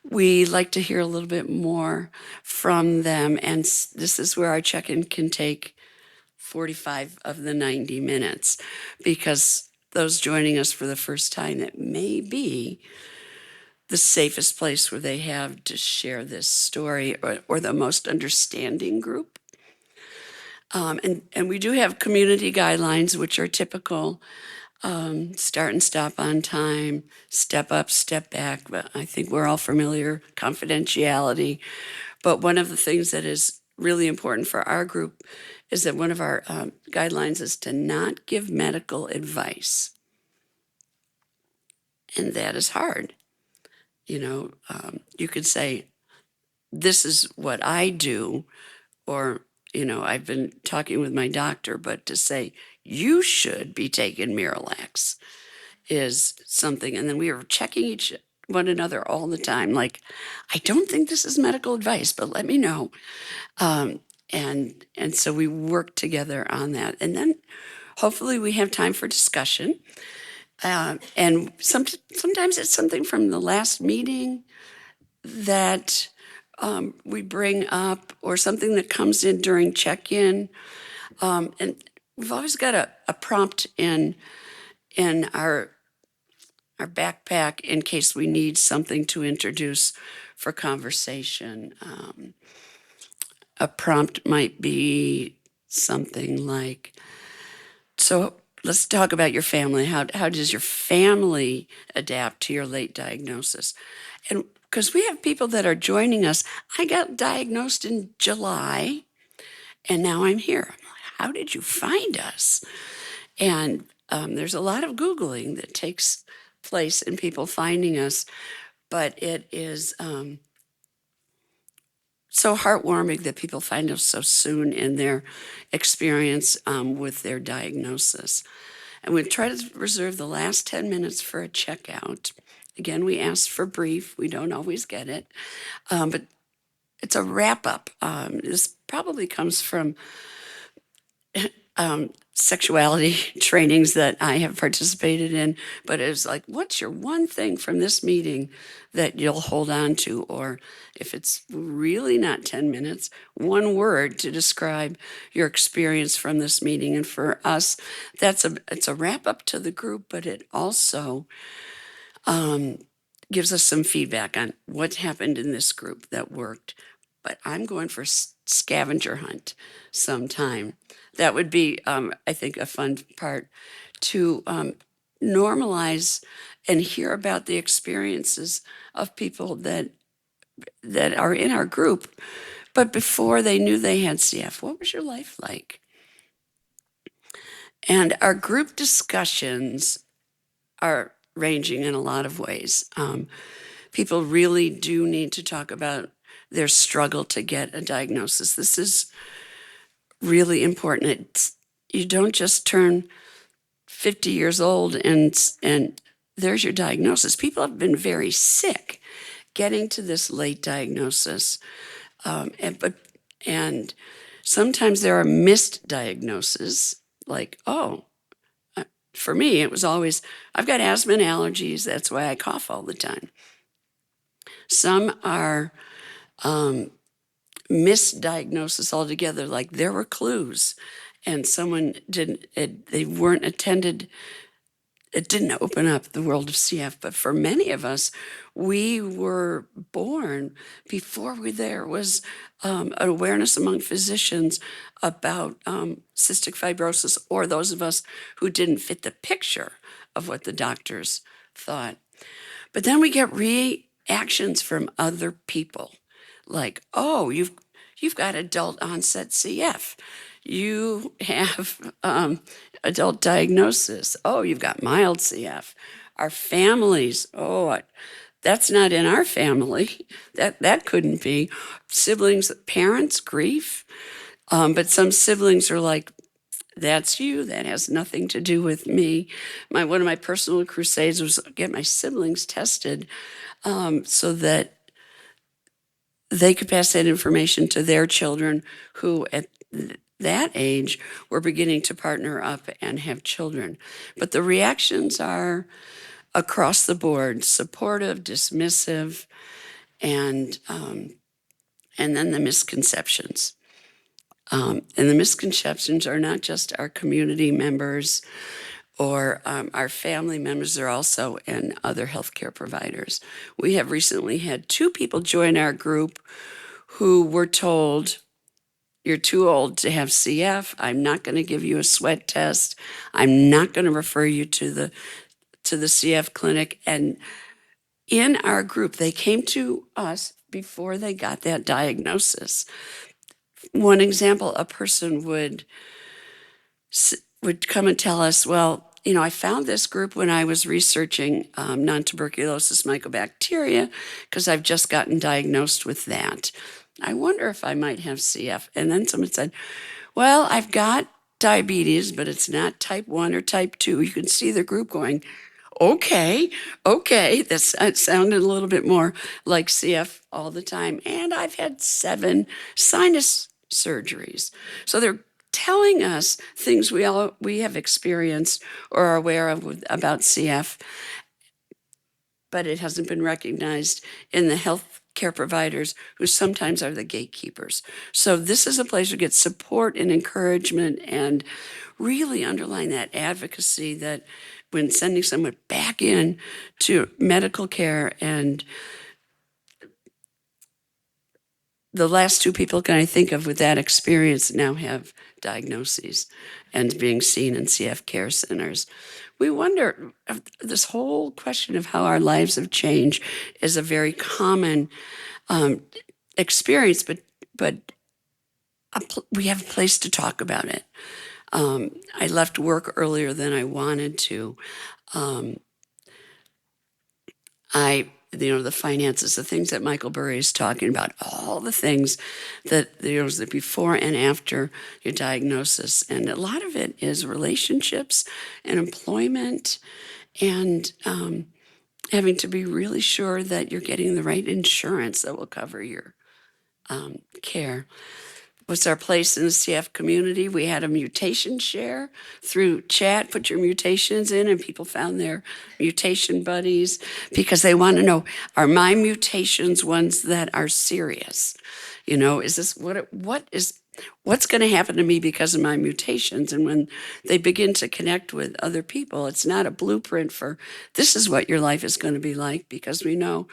we like to hear a little bit more from them, and this is where our check-in can take 45 of the 90 minutes, because those joining us for the first time, it may be the safest place where they have to share this story, or the most understanding group. And we do have community guidelines, which are typical. Start and stop on time, step up, step back. But I think we're all familiar, confidentiality. But one of the things that is really important for our group is that one of our guidelines is to not give medical advice. And that is hard. You know, you could say, this is what I do, or, you know, I've been talking with my doctor, but to say, you should be taking Miralax is something. And then we are checking one another all the time. Like, I don't think this is medical advice, but let me know. And so we work together on that. And then hopefully we have time for discussion. And sometimes it's something from the last meeting that we bring up, or something that comes in during check-in. And we've always got a prompt in our backpack in case we need something to introduce for conversation. A prompt might be something like, so let's talk about your family. How does your family adapt to your late diagnosis? And because we have people that are joining us, I got diagnosed in July, and now I'm here. I'm like, how did you find us? And there's a lot of Googling that takes place in people finding us, but it is so heartwarming that people find us so soon in their experience with their diagnosis. And we try to reserve the last 10 minutes for a checkout. Again, we ask for brief. We don't always get it, but it's a wrap-up. This probably comes from sexuality trainings that I have participated in, but it was like, what's your one thing from this meeting that you'll hold on to? Or if it's really not 10 minutes, one word to describe your experience from this meeting. And for us, it's a wrap up to the group, but it also gives us some feedback on what happened in this group that worked. But I'm going for scavenger hunt sometime. That would be, I think, a fun part to normalize and hear about the experiences of people that are in our group, but before they knew they had CF. What was your life like? And our group discussions are ranging in a lot of ways. People really do need to talk about their struggle to get a diagnosis. This is really important. You don't just turn 50 years old and there's your diagnosis. People have been very sick getting to this late diagnosis. And sometimes there are missed diagnoses, like, for me, it was always, I've got asthma and allergies. That's why I cough all the time. Some are misdiagnosis altogether, like there were clues and someone they weren't attended. It didn't open up the world of CF, but for many of us, we were born before there was an awareness among physicians about cystic fibrosis, or those of us who didn't fit the picture of what the doctors thought. But then we get reactions from other people, like, oh, you've got adult onset CF. You have adult diagnosis. Oh, you've got mild CF. Our families, that's not in our family. That couldn't be. Siblings, parents, grief. But some siblings are like, that's you. That has nothing to do with me. One of my personal crusades was get my siblings tested so that they could pass that information to their children who at that age were beginning to partner up and have children. But the reactions are across the board: supportive, dismissive, and then the misconceptions. And the misconceptions are not just our community members or our family members are also in other healthcare providers. We have recently had 2 people join our group who were told, you're too old to have CF. I'm not going to give you a sweat test. I'm not going to refer you to the CF clinic. And in our group, they came to us before they got that diagnosis. One example, a person would come and tell us, well, you know, I found this group when I was researching non-tuberculosis mycobacteria because I've just gotten diagnosed with that. I wonder if I might have CF. And then someone said, well, I've got diabetes, but it's not type 1 or type 2. You can see the group going, okay, that sounded a little bit more like CF all the time. And I've had 7 sinus surgeries. So they're telling us things we have experienced or are aware of about CF, but it hasn't been recognized in the healthcare providers who sometimes are the gatekeepers. So this is a place to get support and encouragement and really underline that advocacy that when sending someone back in to medical care, and the last 2 people can I think of with that experience now have diagnoses and being seen in CF care centers. We wonder, this whole question of how our lives have changed is a very common experience, but we have a place to talk about it. I left work earlier than I wanted to. The finances, the things that Michael Burry is talking about, all the things that the before and after your diagnosis. And a lot of it is relationships and employment and having to be really sure that you're getting the right insurance that will cover your care. What's our place in the CF community? We had a mutation share through chat, put your mutations in, and people found their mutation buddies because they want to know, are my mutations ones that are serious? You know, is this what's going to happen to me because of my mutations? And when they begin to connect with other people, it's not a blueprint for this is what your life is going to be like, because we know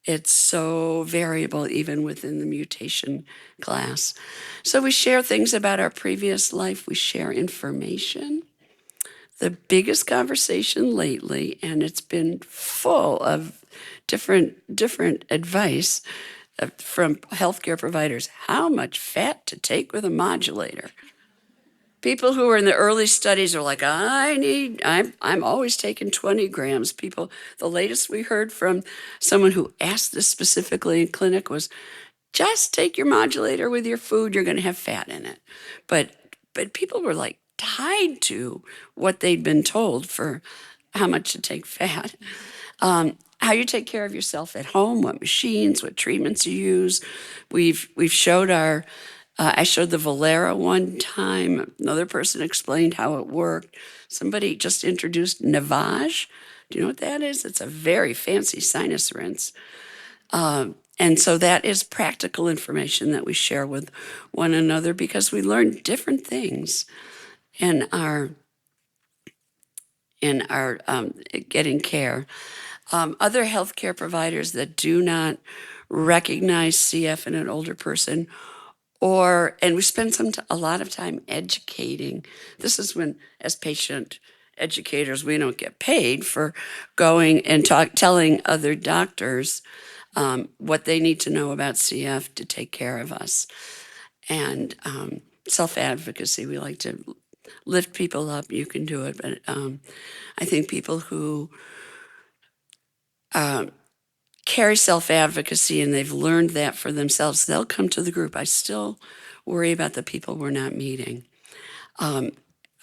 it's so variable even within the mutation class. So we share things about our previous life. We share information. The biggest conversation lately, and it's been full of different advice from healthcare providers, how much fat to take with a modulator. People who are in the early studies are like, I'm always taking 20 grams. The latest we heard from someone who asked this specifically in clinic was, just take your modulator with your food, you're going to have fat in it. But people were like tied to what they'd been told for how much to take fat. How you take care of yourself at home, what machines, what treatments you use. We've showed I showed the Valera one time. Another person explained how it worked. Somebody just introduced Navage. Do you know what that is? It's a very fancy sinus rinse. And so that is practical information that we share with one another because we learn different things in our getting care. Other healthcare providers that do not recognize CF in an older person, and we spend a lot of time educating. This is when, as patient educators, we don't get paid for going and telling other doctors what they need to know about CF to take care of us. And self-advocacy, we like to lift people up. You can do it, but I think people who carry self-advocacy and they've learned that for themselves, they'll come to the group. I still worry about the people we're not meeting. I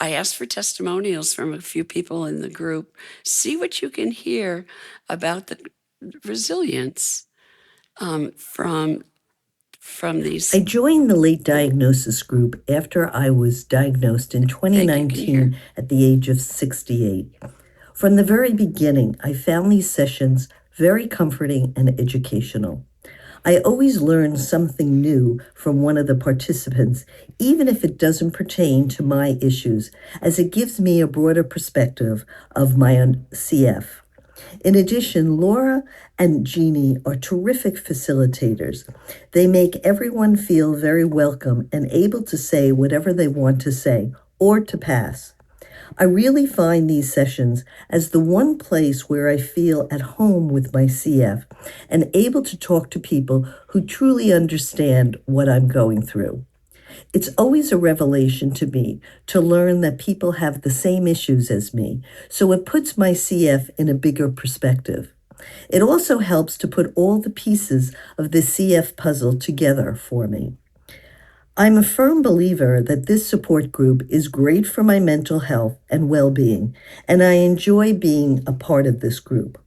asked for testimonials from a few people in the group. See what you can hear about the resilience from these. I joined the late diagnosis group after I was diagnosed in 2019 at the age of 68. From the very beginning, I found these sessions very comforting and educational. I always learn something new from one of the participants, even if it doesn't pertain to my issues, as it gives me a broader perspective of my own CF. In addition, Laura and Jeannie are terrific facilitators. They make everyone feel very welcome and able to say whatever they want to say or to pass. I really find these sessions as the one place where I feel at home with my CF and able to talk to people who truly understand what I'm going through. It's always a revelation to me to learn that people have the same issues as me, so it puts my CF in a bigger perspective. It also helps to put all the pieces of the CF puzzle together for me. I'm a firm believer that this support group is great for my mental health and well-being, and I enjoy being a part of this group.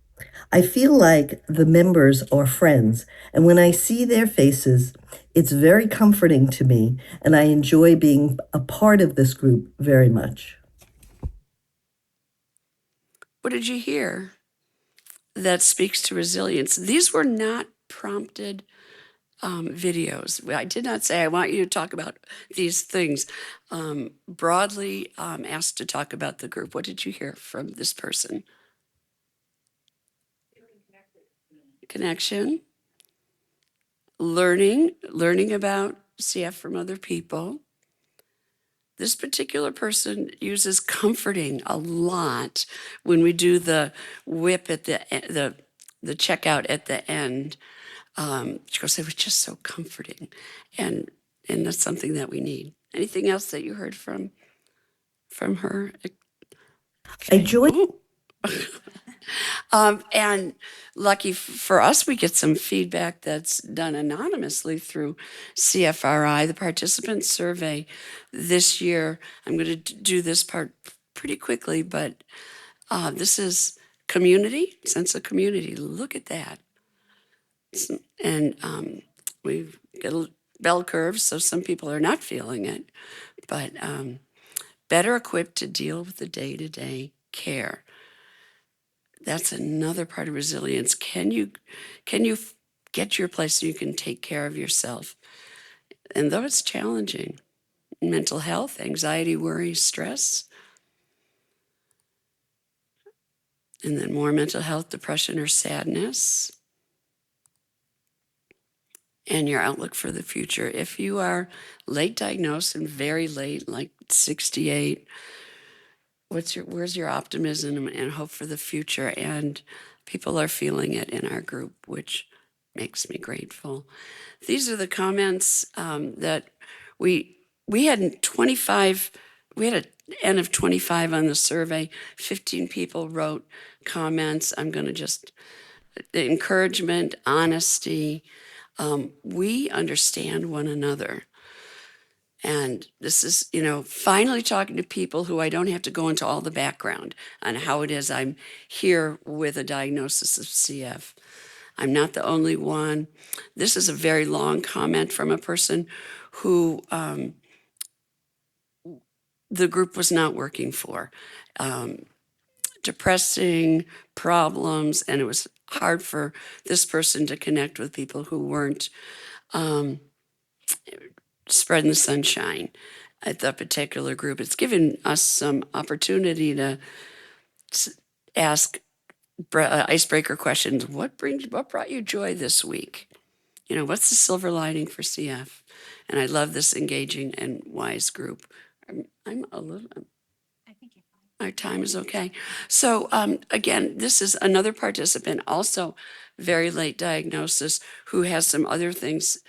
I feel like the members are friends, and when I see their faces, it's very comforting to me, and I enjoy being a part of this group very much. What did you hear that speaks to resilience? These were not prompted videos. I did not say I want you to talk about these things. Broadly asked to talk about the group. What did you hear from this person? Connection. Learning about CF from other people. This particular person uses comforting a lot when we do the whip at the checkout at the end. She goes, it was just so comforting, and that's something that we need. Anything else that you heard from her? I joined. Ooh. And lucky for us, we get some feedback that's done anonymously through CFRI, the participant survey this year. I'm going to do this part pretty quickly, but this is community, sense of community. Look at that. And we've got a bell curve, so some people are not feeling it, but better equipped to deal with the day-to-day care. That's another part of resilience. Can you get to your place so you can take care of yourself? And though it's challenging, mental health, anxiety, worry, stress, and then more mental health, depression or sadness, and your outlook for the future. If you are late diagnosed and very late, like 68, where's your optimism and hope for the future? And people are feeling it in our group, which makes me grateful. These are the comments that we had 25. We had an N of 25 on the survey. 15 people wrote comments. I'm going to just the encouragement, honesty. We understand one another. And this is, finally talking to people who I don't have to go into all the background on how it is I'm here with a diagnosis of CF. I'm not the only one. This is a very long comment from a person who the group was not working for. Depressing problems, and it was hard for this person to connect with people who weren't spreading the sunshine at that particular group. It's given us some opportunity to ask icebreaker questions. What brought you joy this week? What's the silver lining for CF? And I love this engaging and wise group. I'm a little. I think our time is okay. So again, this is another participant, also very late diagnosis, who has some other things,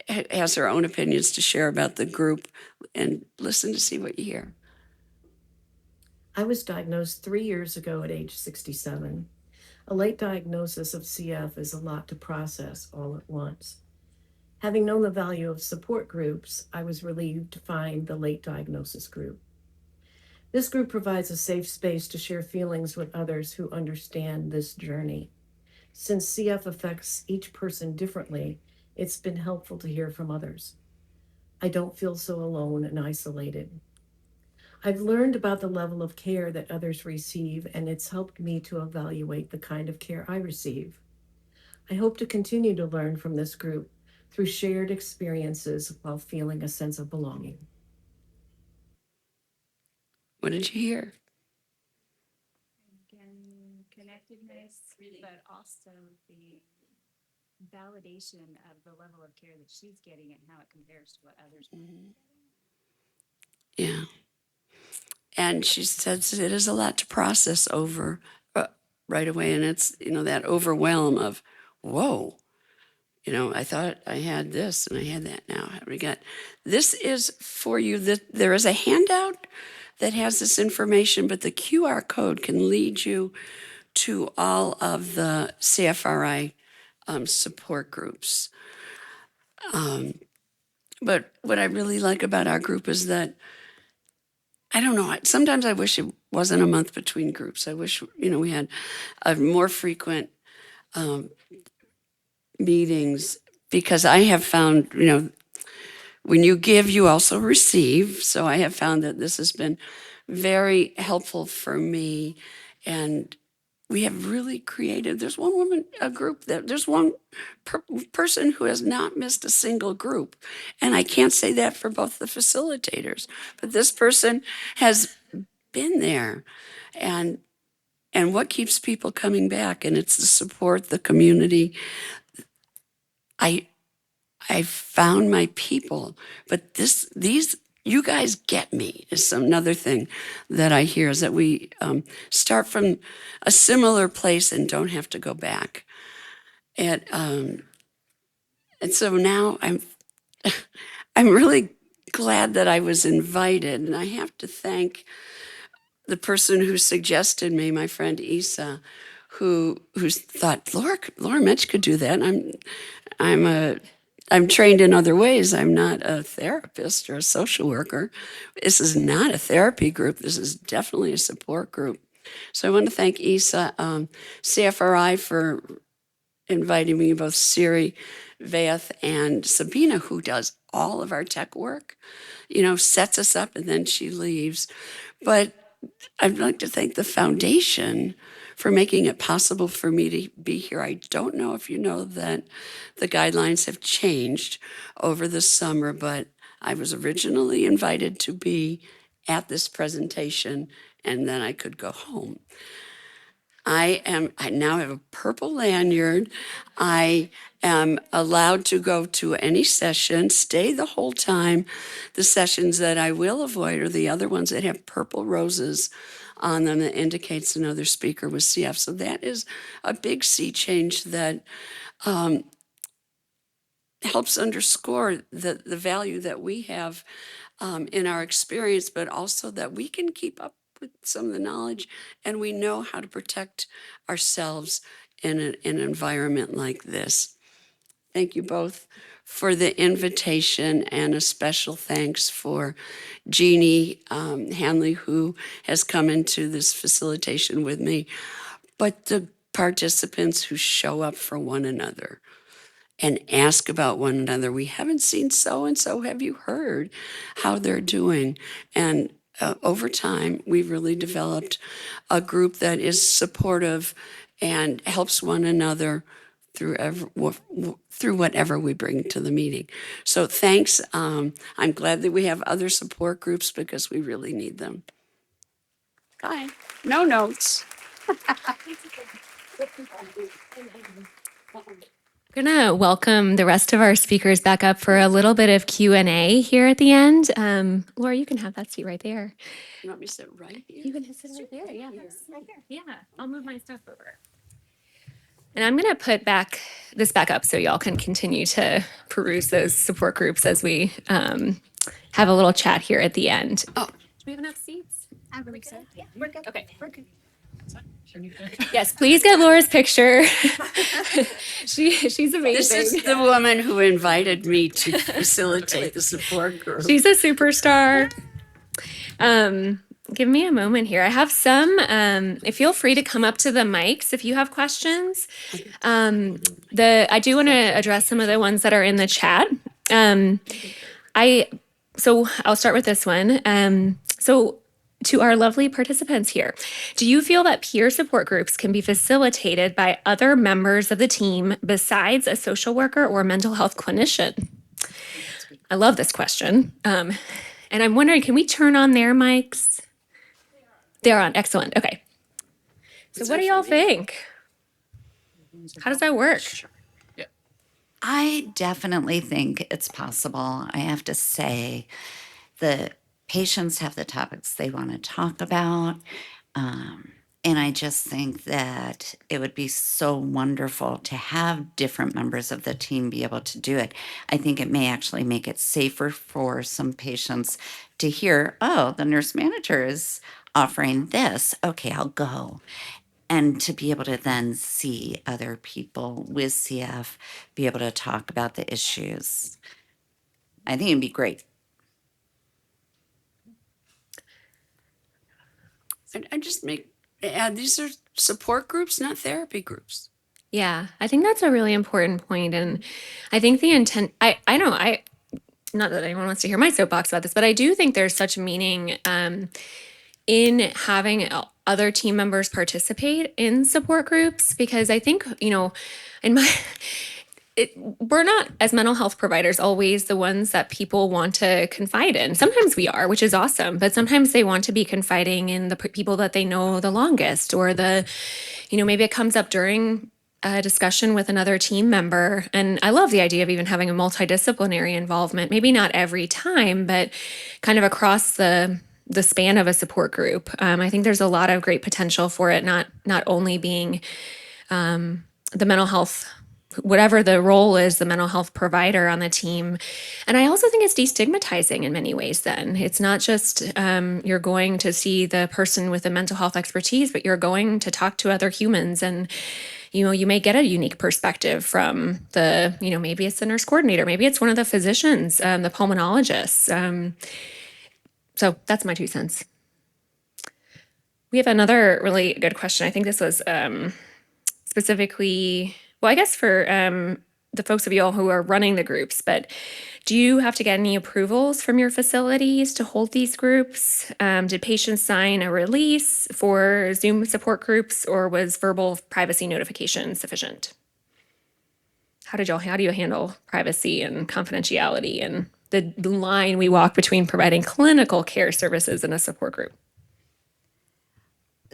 has her own opinions to share about the group, and listen to see what you hear. I was diagnosed 3 years ago at age 67. A late diagnosis of CF is a lot to process all at once. Having known the value of support groups, I was relieved to find the late diagnosis group. This group provides a safe space to share feelings with others who understand this journey. Since CF affects each person differently, it's been helpful to hear from others. I don't feel so alone and isolated. I've learned about the level of care that others receive, and it's helped me to evaluate the kind of care I receive. I hope to continue to learn from this group through shared experiences while feeling a sense of belonging. What did you hear? Again, connectedness, but also the validation of the level of care that she's getting and how it compares to what others are getting. Yeah. And she says it is a lot to process over right away. And it's, that overwhelm of, whoa, I thought I had this and I had that now. We got, this is for you. There is a handout that has this information, but the QR code can lead you to all of the CFRI support groups. But what I really like about our group is that, I don't know, sometimes I wish it wasn't a month between groups. I wish, we had a more frequent meetings, because I have found, when you give, you also receive. So I have found that this has been very helpful for me. And we have really created, there's one woman, there's one person who has not missed a single group. And I can't say that for both the facilitators, but this person has been there. And what keeps people coming back? And it's the support, the community. I found my people, but these you guys get me is another thing that I hear, is that we start from a similar place and don't have to go back. And so now I'm really glad that I was invited, and I have to thank the person who suggested me, my friend Isa, who thought Laura Mitch could do that. I'm trained in other ways. I'm not a therapist or a social worker. This is not a therapy group. This is definitely a support group. So I want to thank Isa, CFRI, for inviting me, both Siri, Vaith, and Sabina, who does all of our tech work, sets us up and then she leaves. But I'd like to thank the foundation for making it possible for me to be here. I don't know if you know that the guidelines have changed over the summer, but I was originally invited to be at this presentation, and then I could go home. I now have a purple lanyard. I am allowed to go to any session, stay the whole time. The sessions that I will avoid are the other ones that have purple roses on them that indicates another speaker with CF. So that is a big sea change that helps underscore the value that we have in our experience, but also that we can keep up with some of the knowledge, and we know how to protect ourselves in an environment like this. Thank you both for the invitation, and a special thanks for Jeannie Hanley, who has come into this facilitation with me, but the participants who show up for one another and ask about one another. We haven't seen so-and-so. Have you heard how they're doing? And over time, we've really developed a group that is supportive and helps one another through whatever we bring to the meeting. So thanks. I'm glad that we have other support groups, because we really need them. Bye. No notes. We're going to welcome the rest of our speakers back up for a little bit of Q&A here at the end. Laura, you can have that seat right there. You want me to sit right here? You can sit right there. Yeah, right there. Yeah, I'll move my stuff over. And I'm going to put this back up so y'all can continue to peruse those support groups as we have a little chat here at the end. Oh. Do we have enough seats? I believe so. Yeah, we're good. Okay. We're good. Yes, please get Laura's picture. She's amazing. This is the woman who invited me to facilitate the support group. She's a superstar. Give me a moment here. I have some. Feel free to come up to the mics if you have questions. I do want to address some of the ones that are in the chat. So I'll start with this one. So to our lovely participants here. Do you feel that peer support groups can be facilitated by other members of the team besides a social worker or mental health clinician? I love this question. And I'm wondering, can we turn on their mics? They're on. Excellent. Okay. So what do y'all think? How does that work? I definitely think it's possible. I have to say, the patients have the topics they want to talk about. And I just think that it would be so wonderful to have different members of the team be able to do it. I think it may actually make it safer for some patients to hear, oh, the nurse manager is offering this. Okay, I'll go. And to be able to then see other people with CF be able to talk about the issues. I think it'd be great. I just add these are support groups, not therapy groups. Yeah, I think that's a really important point. And I think the intent, not that anyone wants to hear my soapbox about this, but I do think there's such meaning in having other team members participate in support groups, because I think, in my, we're not, as mental health providers, always the ones that people want to confide in. Sometimes we are, which is awesome, but sometimes they want to be confiding in the people that they know the longest, or maybe it comes up during a discussion with another team member. And I love the idea of even having a multidisciplinary involvement, maybe not every time, but kind of across the span of a support group. I think there's a lot of great potential for it, not only being the mental health, whatever the role is, the mental health provider on the team. And I also think it's destigmatizing in many ways then. It's not just you're going to see the person with the mental health expertise, but you're going to talk to other humans, and you may get a unique perspective from maybe it's the nurse coordinator, maybe it's one of the physicians, the pulmonologists. So that's my 2 cents. We have another really good question. I think this was specifically, well, I guess for the folks of you all who are running the groups, but do you have to get any approvals from your facilities to hold these groups? Did patients sign a release for Zoom support groups, or was verbal privacy notification sufficient? How do you handle privacy and confidentiality and the line we walk between providing clinical care services and a support group?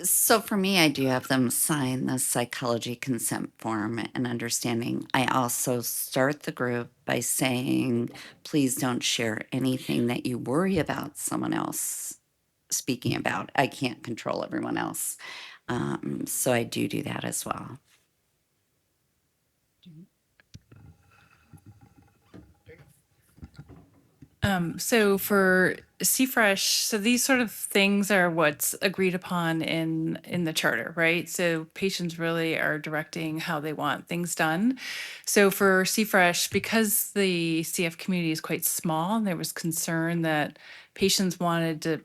So for me, I do have them sign the psychology consent form and understanding. I also start the group by saying, please don't share anything that you worry about someone else speaking about. I can't control everyone else. So I do that as well. So for CFresh, so these sort of things are what's agreed upon in the charter, right? So patients really are directing how they want things done. So for CFresh, because the CF community is quite small, and there was concern that patients wanted to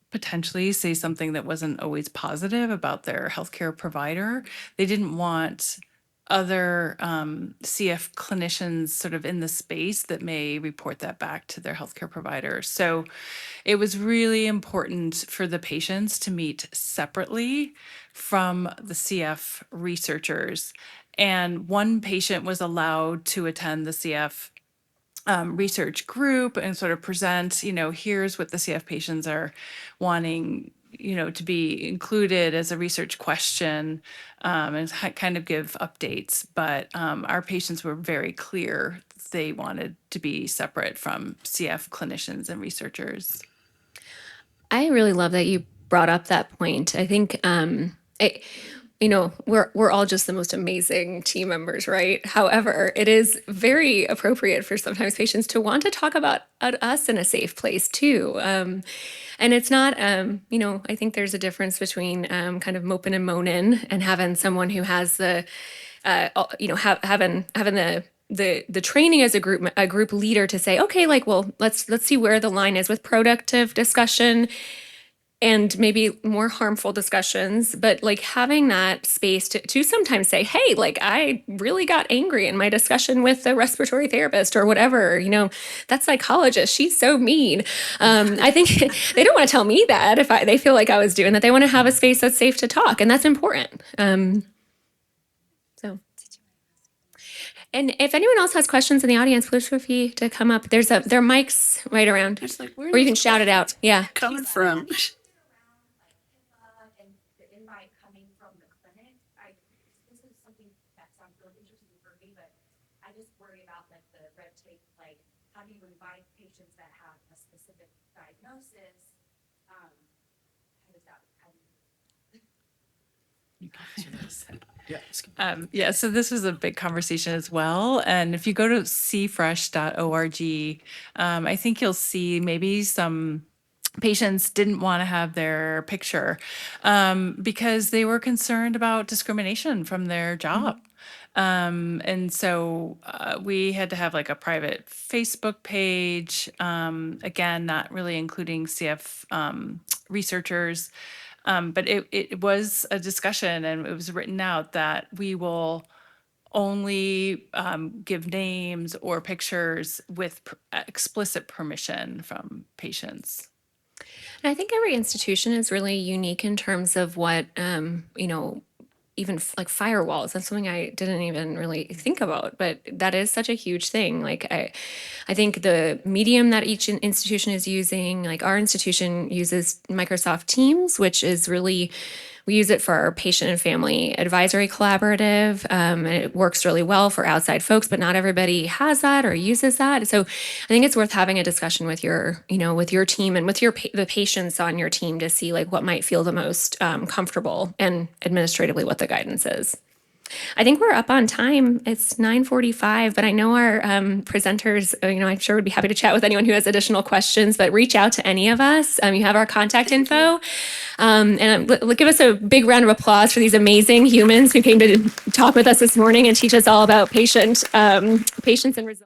potentially say something that wasn't always positive about their healthcare provider. They didn't want other CF clinicians sort of in the space that may report that back to their healthcare provider. So it was really important for the patients to meet separately from the CF researchers. And one patient was allowed to attend the CF research group and sort of present, here's what the CF patients are wanting, to be included as a research question, and kind of give updates. But our patients were very clear they wanted to be separate from CF clinicians and researchers. I really love that you brought up that point. I think we're all just the most amazing team members, right? However, it is very appropriate for sometimes patients to want to talk about us in a safe place too. And it's not, I think there's a difference between kind of moping and moaning and having someone who has the, having the training as a group leader to say, okay, let's see where the line is with productive discussion. and maybe more harmful discussions, but like having that space to sometimes say, hey, like I really got angry in my discussion with the respiratory therapist or whatever, that psychologist, she's so mean. I think they don't want to tell me that if they feel like I was doing that. They want to have a space that's safe to talk, and that's important. So. And if anyone else has questions in the audience, please feel free to come up. There are mics right around, It's like, where or you can shout it out. Yeah. coming from? And the invite coming from the clinic, this is something that sounds really interesting for me, but I just worry about like the red tape, like how do you invite patients that have a specific diagnosis? How does that, how do you Yeah, so this was a big conversation as well. And if you go to cfresh.org, I think you'll see maybe some patients didn't want to have their picture because they were concerned about discrimination from their job. And so we had to have like a private Facebook page, again, not really including CF researchers. But it was a discussion, and it was written out that we will only give names or pictures with explicit permission from patients. And I think every institution is really unique in terms of what, even like firewalls. That's something I didn't even really think about, but that is such a huge thing. Like I think the medium that each institution is using, like our institution uses Microsoft Teams, which is really, we use it for our patient and family advisory collaborative. And it works really well for outside folks, but not everybody has that or uses that. So I think it's worth having a discussion with your team and with the patients on your team to see like what might feel the most comfortable and administratively what the guidance is. I think we're up on time. It's 9:45, but I know our presenters, I'm sure would be happy to chat with anyone who has additional questions, but reach out to any of us. You have our contact info. And give us a big round of applause for these amazing humans who came to talk with us this morning and teach us all about patients and results.